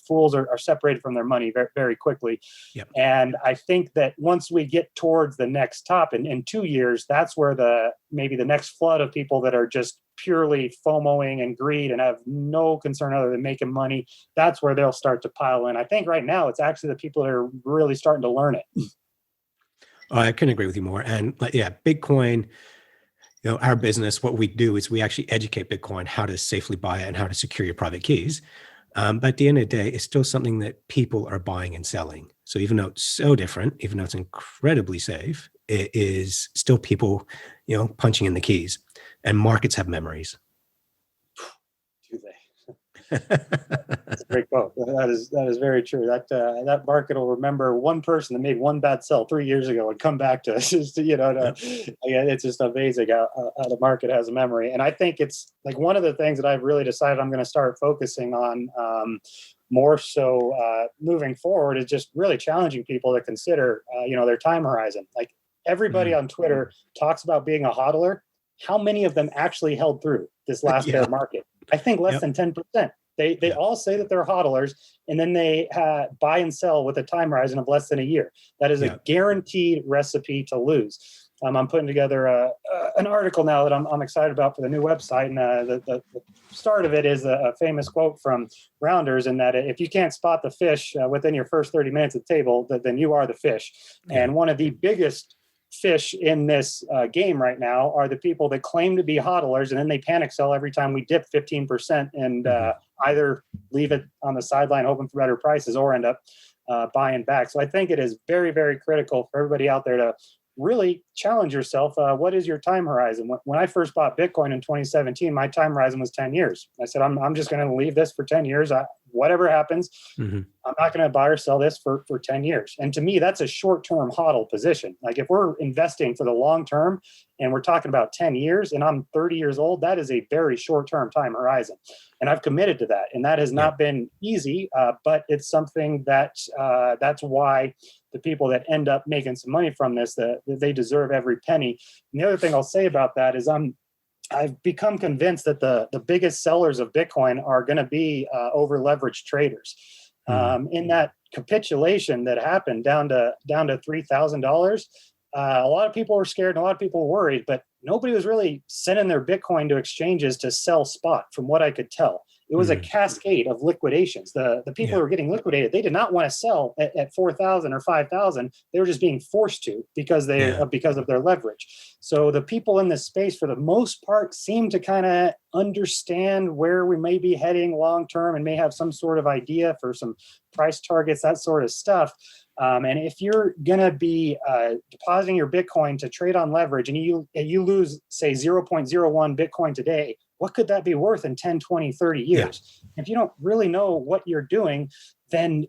fools are separated from their money very, very quickly. Yep. And I think that once we get towards the next top in 2 years, that's where maybe the next flood of people that are just purely FOMOing and greed and have no concern other than making money, that's where they'll start to pile in. I think right now it's actually the people that are really starting to learn it. I couldn't agree with you more. And Bitcoin, our business, what we do is we actually educate Bitcoin how to safely buy it and how to secure your private keys. But at the end of the day, it's still something that people are buying and selling. So even though it's so different, even though it's incredibly safe, it is still people, punching in the keys. And markets have memories. Do they? That's a great quote. That is very true. That market will remember one person that made one bad sell 3 years ago and come back to us. It's just amazing how the market has a memory. And I think it's like one of the things that I've really decided I'm going to start focusing on more so moving forward is just really challenging people to consider, their time horizon. Like everybody on Twitter talks about being a hodler. How many of them actually held through this last bear market? I think less than 10%. They all say that they're hodlers, and then they buy and sell with a time horizon of less than a year. That is a guaranteed recipe to lose. I'm putting together an article now that I'm excited about for the new website, and the start of it is a famous quote from Rounders, in that if you can't spot the fish within your first 30 minutes at the table, then you are the fish. Yeah. And one of the biggest fish in this game right now are the people that claim to be hodlers, and then they panic sell every time we dip 15% and either leave it on the sideline hoping for better prices or end up buying back. So I think it is very, very critical for everybody out there to really challenge yourself. What is your time horizon? When I first bought Bitcoin in 2017, my time horizon was 10 years. I said, I'm just going to leave this for 10 years. Whatever happens, I'm not going to buy or sell this for 10 years. And to me, that's a short-term hodl position. Like if we're investing for the long term and we're talking about 10 years and I'm 30 years old, that is a very short-term time horizon. And I've committed to that. And that has not been easy, but it's something that that's why the people that end up making some money from this, that they deserve every penny. And the other thing I'll say about that is I've become convinced that the biggest sellers of Bitcoin are going to be over leveraged traders. In that capitulation that happened down to $3,000, a lot of people were scared and a lot of people were worried, but nobody was really sending their Bitcoin to exchanges to sell spot, from what I could tell. It was a cascade of liquidations. The people who were getting liquidated, they did not want to sell at 4,000 or 5,000. They were just being forced to because of their leverage. So the people in this space, for the most part, seem to kind of understand where we may be heading long term and may have some sort of idea for some price targets, that sort of stuff. And if you're going to be depositing your Bitcoin to trade on leverage and you lose, say, 0.01 Bitcoin today, what could that be worth in 10, 20, 30 years? Yeah. If you don't really know what you're doing, then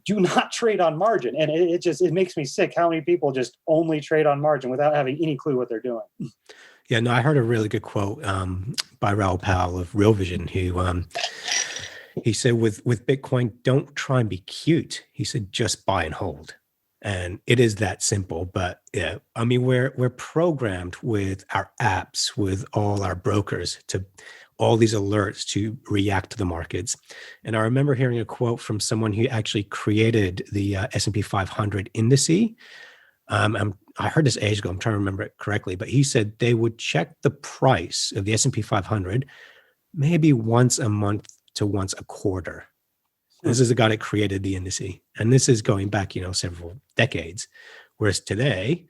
do not trade on margin. And it makes me sick how many people just only trade on margin without having any clue what they're doing. Yeah, no, I heard a really good quote by Raoul Pal of Real Vision, who he said, with Bitcoin, don't try and be cute. He said, just buy and hold. And it is that simple. But yeah, I mean, we're programmed with our apps, with all our brokers, to all these alerts to react to the markets. And I remember hearing a quote from someone who actually created the S&P 500 indice. I heard this age ago, I'm trying to remember it correctly, but he said they would check the price of the S&P 500 maybe once a month to once a quarter. This is the guy that created the indice. And this is going back, several decades. Whereas today,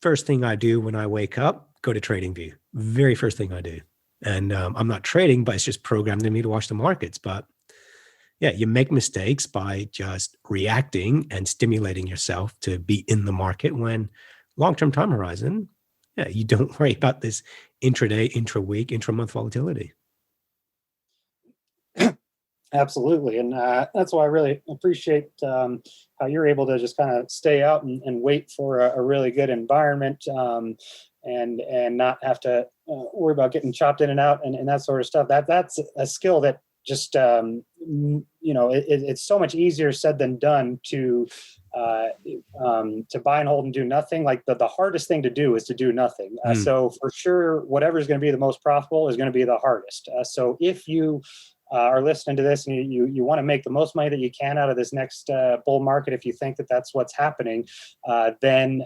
first thing I do when I wake up, go to TradingView. Very first thing I do. And I'm not trading, but it's just programmed in me to watch the markets. But yeah, you make mistakes by just reacting and stimulating yourself to be in the market, when long-term time horizon, you don't worry about this intraday, intra-week, intra-month volatility. Absolutely. And that's why I really appreciate how you're able to just kind of stay out and wait for a really good environment and not have to worry about getting chopped in and out and that sort of stuff. That's a skill that just, it's so much easier said than done to to buy and hold and do nothing. Like the hardest thing to do is to do nothing. So for sure, whatever is going to be the most profitable is going to be the hardest. So if you are listening to this and you want to make the most money that you can out of this next bull market, if you think that that's what's happening, then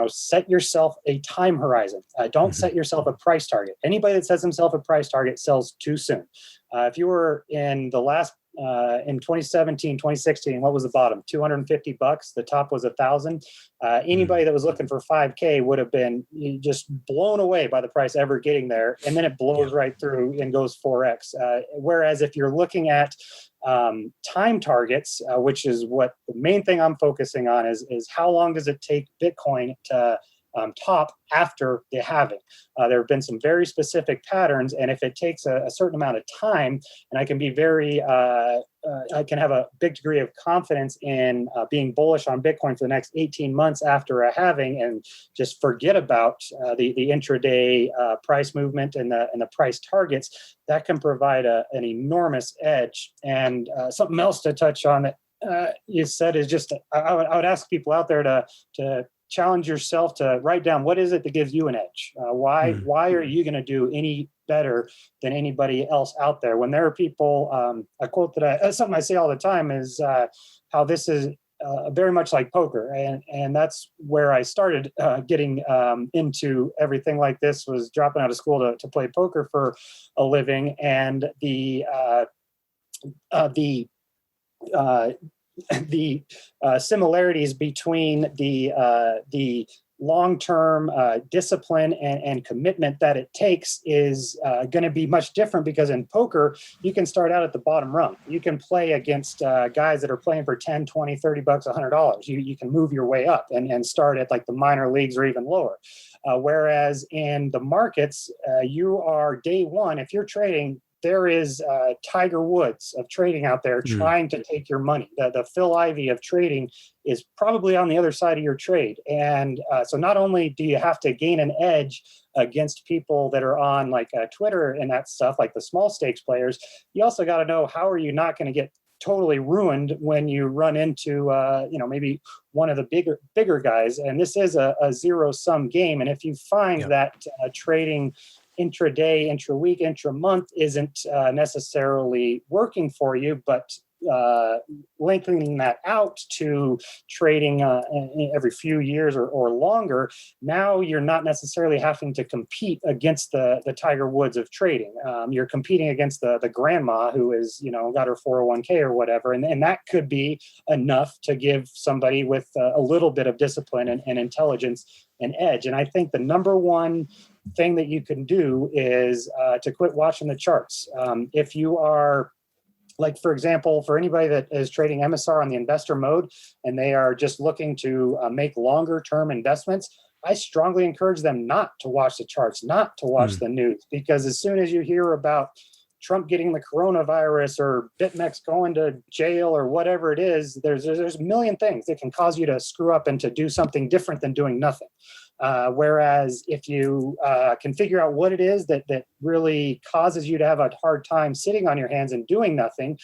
set yourself a time horizon. Don't set yourself a price target. Anybody that sets himself a price target sells too soon. If you were in the last in 2017, 2016, what was the bottom? $250. The top was 1,000. Anybody that was looking for 5K would have been just blown away by the price ever getting there. And then it blows right through and goes 4X. Whereas if you're looking at time targets, which is what the main thing I'm focusing on is how long does it take Bitcoin to top after the halving. There have been some very specific patterns, and if it takes a certain amount of time, and I can be very, I can have a big degree of confidence in being bullish on Bitcoin for the next 18 months after a halving, and just forget about the intraday price movement and the price targets, that can provide an enormous edge. And something else to touch on that you said is just, I would ask people out there to challenge yourself to write down what is it that gives you an edge. Why are you going to do any better than anybody else out there? When there are people, a quote that something I say all the time is how this is very much like poker, and that's where I started getting into everything like this, was dropping out of school to play poker for a living, and the similarities between the long-term discipline and commitment that it takes is going to be much different, because in poker, you can start out at the bottom rung. You can play against guys that are playing for 10, 20, $30, $100. You can move your way up and start at like the minor leagues or even lower. Whereas in the markets, you are day one. If you're trading, there is Tiger Woods of trading out there trying to take your money. The Phil Ivey of trading is probably on the other side of your trade. And so not only do you have to gain an edge against people that are on like Twitter and that stuff, like the small stakes players, you also got to know how are you not going to get totally ruined when you run into maybe one of the bigger guys. And this is a zero-sum game. And if you find that trading intraday, intra-week, intra-month isn't necessarily working for you, but lengthening that out to trading every few years or longer, now you're not necessarily having to compete against the Tiger Woods of trading. You're competing against the grandma who is, got her 401k or whatever. And that could be enough to give somebody with a little bit of discipline and intelligence an edge. And I think the number one thing that you can do is to quit watching the charts. If you are, like, for example, for anybody that is trading EMASAR on the investor mode and they are just looking to make longer term investments, I strongly encourage them not to watch the charts, not to watch the news, because as soon as you hear about Trump getting the coronavirus or BitMEX going to jail or whatever it is, there's a million things that can cause you to screw up and to do something different than doing nothing. Whereas if you can figure out what it is that really causes you to have a hard time sitting on your hands and doing nothing,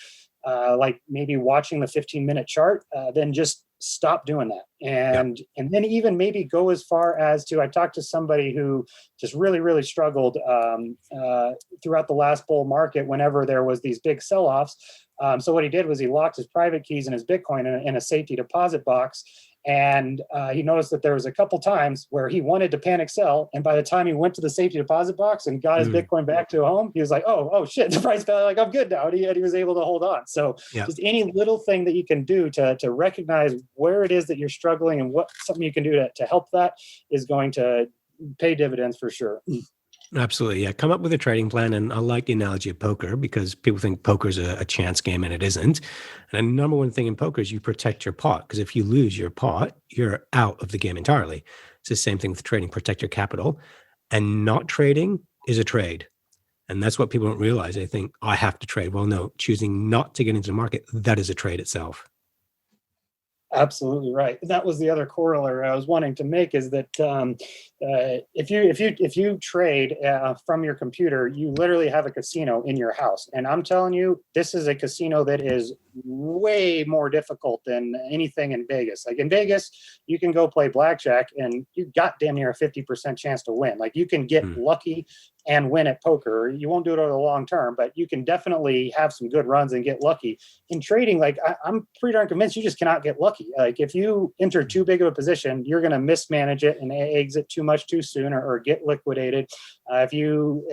like maybe watching the 15-minute chart, then just stop doing that. And then even maybe go as far as to, I talked to somebody who just really, really struggled throughout the last bull market whenever there was these big sell-offs. So what he did was he locked his private keys and his Bitcoin in a safety deposit box. And he noticed that there was a couple times where he wanted to panic sell, and by the time he went to the safety deposit box and got his Bitcoin back to home, he was like, "Oh shit, the price fell! Like, I'm good now." And he was able to hold on. So just any little thing that you can do to recognize where it is that you're struggling and what something you can do to help that is going to pay dividends for sure. Absolutely. Yeah. Come up with a trading plan. And I like the analogy of poker, because people think poker is a chance game, and it isn't. And the number one thing in poker is you protect your pot, because if you lose your pot, you're out of the game entirely. It's the same thing with trading. Protect your capital. And not trading is a trade. And that's what people don't realize. They think, I have to trade. Well, no, choosing not to get into the market, that is a trade itself. Absolutely right. That was the other corollary I was wanting to make, is that if you trade from your computer, you literally have a casino in your house. And I'm telling you, this is a casino that is way more difficult than anything in Vegas. Like in Vegas, you can go play blackjack and you got damn near a 50% chance to win. Like you can get lucky and win at poker. You won't do it over the long term, but you can definitely have some good runs and get lucky. In trading, like I'm pretty darn convinced you just cannot get lucky. Like if you enter too big of a position, you're going to mismanage it and exit too much too soon or get liquidated. If you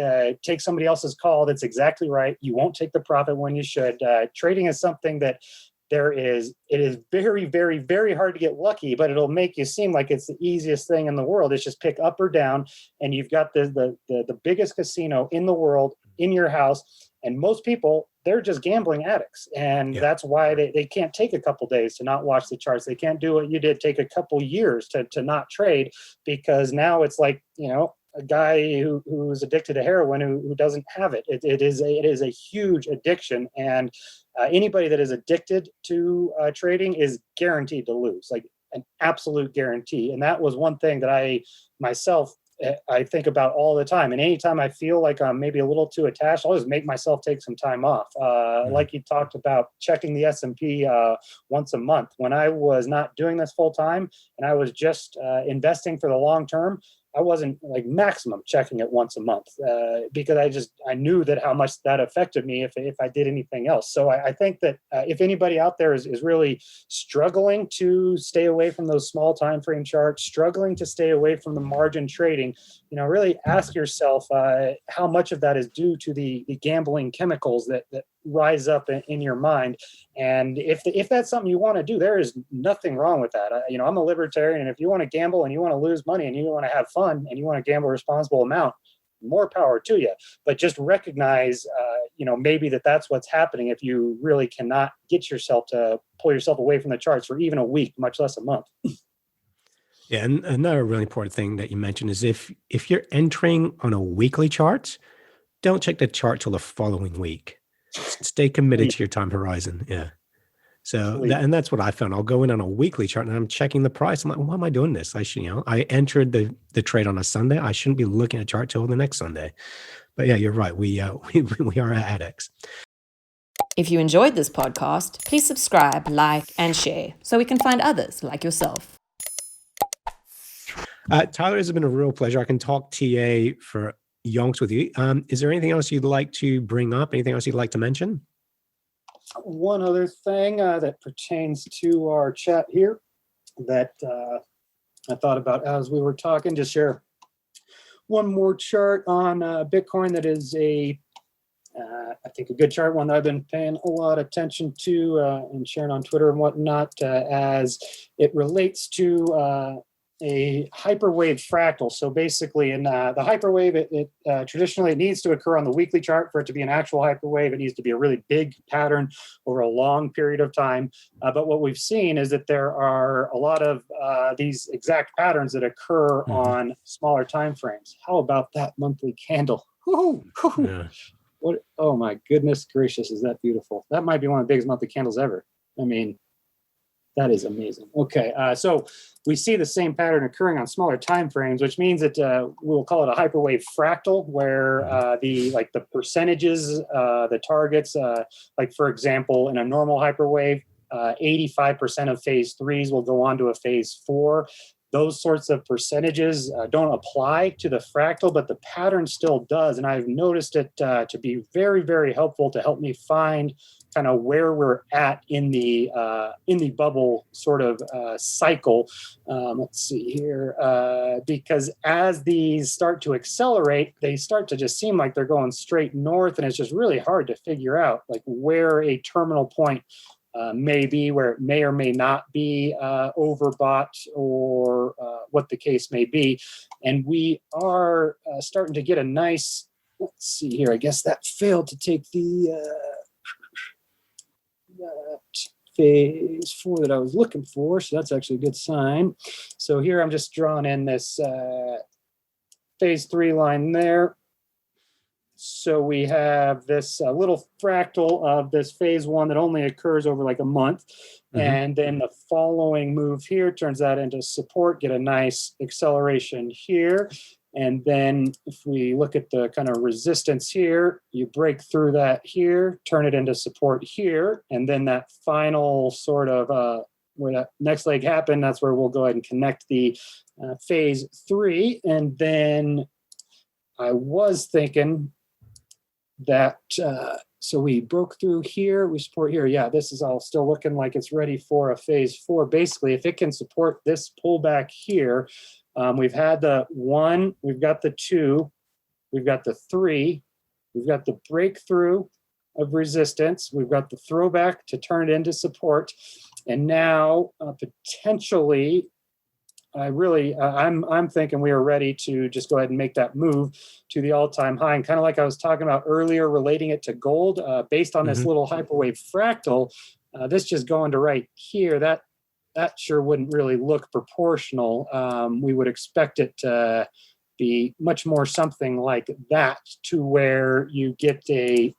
take somebody else's call that's exactly right, you won't take the profit when you should. Trading is something that it is very, very, very hard to get lucky, but it'll make you seem like it's the easiest thing in the world. It's just pick up or down, and you've got the biggest casino in the world in your house. And most people, they're just gambling addicts. And that's why they can't take a couple days to not watch the charts. They can't do what you did, take a couple years to not trade, because now it's like, a guy who's addicted to heroin who doesn't have it. It is a huge addiction, and anybody that is addicted to trading is guaranteed to lose, like an absolute guarantee. And that was one thing that I think about all the time. And anytime I feel like I'm maybe a little too attached, I'll just make myself take some time off. Like you talked about checking the S&P once a month. When I was not doing this full time and I was just investing for the long term, I wasn't like maximum checking it once a month because I knew that how much that affected me if I did anything else. So I think that if anybody out there is really struggling to stay away from those small time frame charts, struggling to stay away from the margin trading, really ask yourself how much of that is due to the gambling chemicals that rise up in your mind. And if that's something you want to do, there is nothing wrong with that. I'm a libertarian, and if you want to gamble and you want to lose money and you want to have fun and you want to gamble a responsible amount, more power to you. But just recognize, maybe that's what's happening if you really cannot get yourself to pull yourself away from the charts for even a week, much less a month. Yeah, and another really important thing that you mentioned is if you're entering on a weekly chart, don't check the chart till the following week. Stay committed to your time horizon. Yeah. So that's what I found. I'll go in on a weekly chart and I'm checking the price. I'm like, why am I doing this? I entered the trade on a Sunday. I shouldn't be looking at chart till the next Sunday. But yeah, you're right. We are addicts. If you enjoyed this podcast, please subscribe, like, and share so we can find others like yourself. Tyler, it's been a real pleasure. I can talk TA for yonks with you. Is there anything else you'd like to bring up? Anything else you'd like to mention? One other thing that pertains to our chat here that I thought about as we were talking, just share one more chart on Bitcoin that is I think a good chart, one that I've been paying a lot of attention to and sharing on Twitter and whatnot as it relates to a hyperwave fractal. So basically in the hyperwave, it traditionally it needs to occur on the weekly chart for it to be an actual hyperwave. It needs to be a really big pattern over a long period of time. But what we've seen is that there are a lot of these exact patterns that occur on smaller time frames. How about that monthly candle? Yeah. What? Oh my goodness gracious, is that beautiful? That might be one of the biggest monthly candles ever. I mean, that is amazing. Okay, so we see the same pattern occurring on smaller time frames, which means that we'll call it a hyperwave fractal, where the percentages, the targets, like for example, in a normal hyperwave, 85% of phase 3s will go on to a phase 4. Those sorts of percentages don't apply to the fractal, but the pattern still does. And I've noticed it to be very, very helpful to help me find kind of where we're at in the bubble sort of cycle. Let's see here, because as these start to accelerate, they start to just seem like they're going straight north, and it's just really hard to figure out like where a terminal point may be, where it may or may not be overbought, or what the case may be. And we are starting to get a nice, let's see here, I guess that failed to take that phase 4 that I was looking for, so that's actually a good sign. So here I'm just drawing in this phase 3 line there. So we have this little fractal of this phase 1 that only occurs over like a month. And then the following move here turns that into support, get a nice acceleration here. And then if we look at the kind of resistance here, you break through that here, turn it into support here, and then that final sort of where that next leg happened, that's where we'll go ahead and connect the phase 3. And then I was thinking that, so we broke through here, we support here. Yeah, this is all still looking like it's ready for a phase 4. Basically, if it can support this pullback here, we've had the 1, we've got the 2, we've got the 3, we've got the breakthrough of resistance, we've got the throwback to turn it into support, and now potentially, I'm thinking we are ready to just go ahead and make that move to the all-time high. And kind of like I was talking about earlier, relating it to gold, based on this little hyperwave fractal, this just going to right here, that sure wouldn't really look proportional. We would expect it to be much more something like that, to where you get a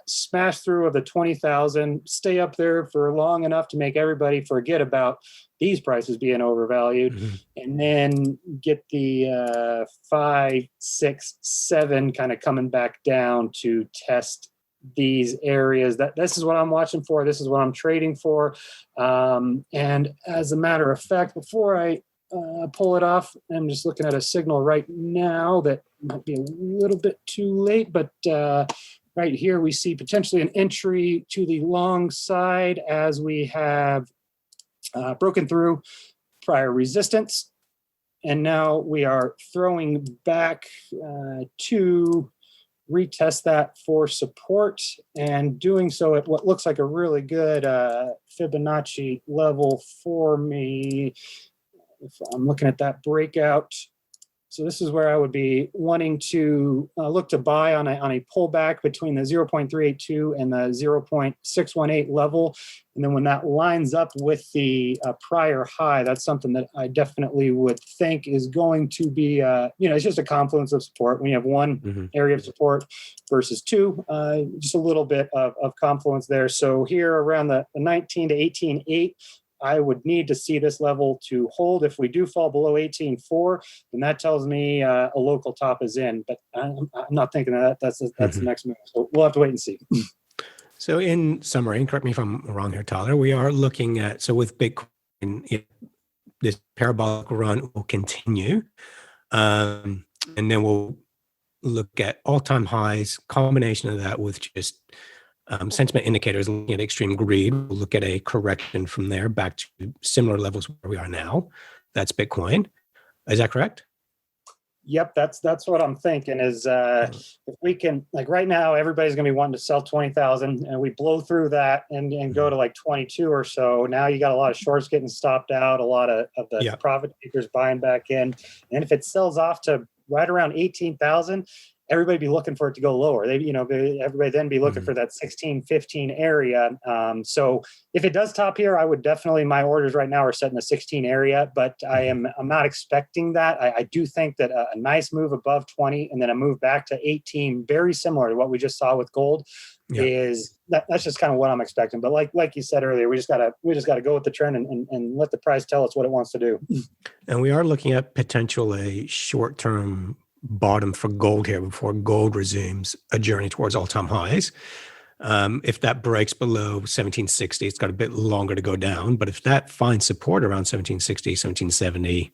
smash through of the 20,000, stay up there for long enough to make everybody forget about these prices being overvalued, and then get the 5, 6, 7 kind of coming back down to test these areas. This is what I'm watching for. This is what I'm trading for. And as a matter of fact, before I pull it off, I'm just looking at a signal right now that might be a little bit too late, but right here we see potentially an entry to the long side as we have broken through prior resistance, and now we are throwing back to retest that for support, and doing so at what looks like a really good Fibonacci level for me. If I'm looking at that breakout, so this is where I would be wanting to look to buy on a pullback between the 0.382 and the 0.618 level. And then when that lines up with the prior high, that's something that I definitely would think is going to be, it's just a confluence of support. When you have one area of support versus 2, just a little bit of confluence there. So here around the 19 to 18.8, I would need to see this level to hold. If we do fall below 18.4, then that tells me a local top is in. But I'm not thinking that that's the next move. So we'll have to wait and see. So in summary, and correct me if I'm wrong here, Tyler, we are looking at, so with Bitcoin, this parabolic run will continue. And then we'll look at all-time highs, combination of that with just sentiment indicators, looking at extreme greed. We'll look at a correction from there back to similar levels where we are now. That's Bitcoin. Is that correct? Yep, that's what I'm thinking is if we can, like right now, everybody's going to be wanting to sell 20,000, and we blow through that and go to like 22 or so. Now you got a lot of shorts getting stopped out, a lot of the profit takers buying back in. And if it sells off to right around 18,000, everybody be looking for it to go lower. Everybody then be looking for that 16, 15 area. So if it does top here, I would definitely, my orders right now are set in the 16 area, but I'm not expecting that. I do think that a nice move above 20 and then a move back to 18, very similar to what we just saw with gold, is that's just kind of what I'm expecting. But like you said earlier, we just gotta go with the trend and let the price tell us what it wants to do. And we are looking at potential a short-term bottom for gold here before gold resumes a journey towards all-time highs. If that breaks below 1760, it's got a bit longer to go down. But if that finds support around 1760, 1770,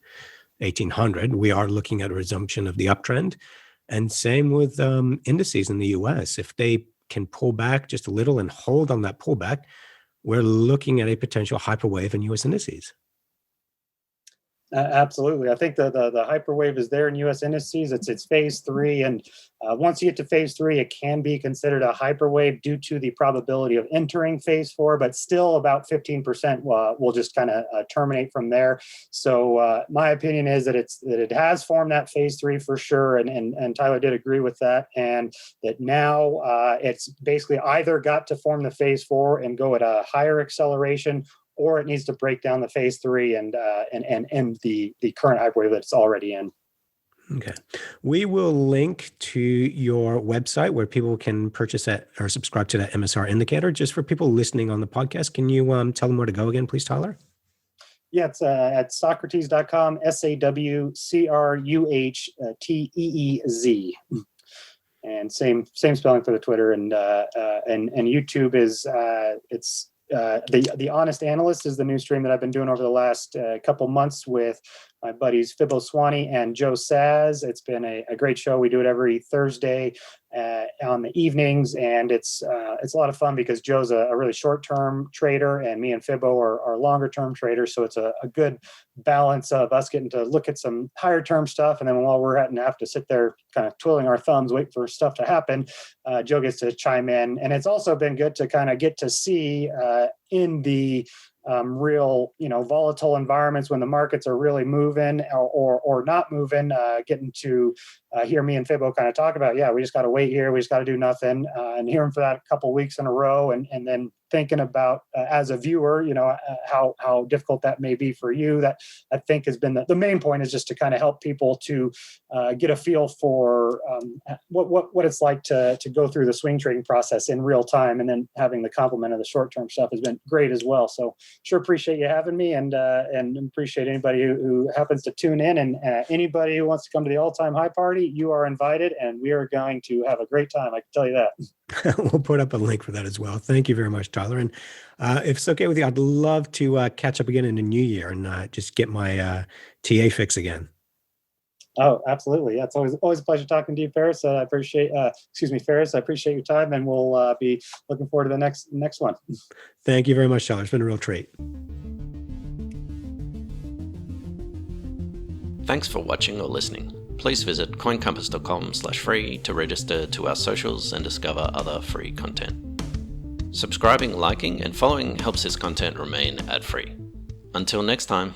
1800, we are looking at a resumption of the uptrend. And same with indices in the US. If they can pull back just a little and hold on that pullback, we're looking at a potential hyperwave in US indices. Absolutely. I think the hyperwave is there in U.S. indices. It's phase 3. And once you get to phase 3, it can be considered a hyperwave due to the probability of entering phase 4, but still about 15% will just kind of terminate from there. So my opinion is that it has formed that phase 3 for sure. And Tyler did agree with that. And that now it's basically either got to form the phase 4 and go at a higher acceleration, or it needs to break down the phase 3 and end the current hyperwave that it's already in. Okay. We will link to your website where people can purchase that or subscribe to that EMASAR indicator. Just for people listening on the podcast, can you tell them where to go again, please, Tyler? Yeah, it's at Socrates.com, SAWCRUHTEEZ. And same spelling for the Twitter, and YouTube is it's the Honest Analyst is the new stream that I've been doing over the last couple months with my buddies Fibbo Swanee and Joe Saz. It's been a great show. We do it every Thursday on the evenings, and it's a lot of fun because Joe's a really short-term trader, and me and Fibbo are longer-term traders. So it's a good balance of us getting to look at some higher-term stuff, and then while we're have to sit there kind of twiddling our thumbs, wait for stuff to happen, Joe gets to chime in. And it's also been good to kind of get to see in the real, volatile environments when the markets are really moving or not moving, getting to hear me and Fibbo kind of talk about, we just got to wait here. We just got to do nothing, and hear him for that a couple weeks in a row. And then thinking about as a viewer, how difficult that may be for you. That I think has been the main point, is just to kind of help people to get a feel for what it's like to go through the swing trading process in real time, and then having the complement of the short term stuff has been great as well. So sure appreciate you having me, and appreciate anybody who happens to tune in, and anybody who wants to come to the all time high party, you are invited, and we are going to have a great time. I can tell you that. We'll put up a link for that as well. Thank you very much, Tyler. And if it's okay with you, I'd love to catch up again in the new year and just get my TA fix again. Oh, absolutely. Yeah, it's always a pleasure talking to you, Ferris. I appreciate, Ferris. I appreciate your time, and we'll be looking forward to the next one. Thank you very much, Tyler. It's been a real treat. Thanks for watching or listening. Please visit coincompass.com/free to register to our socials and discover other free content. Subscribing, liking, and following helps this content remain ad-free. Until next time.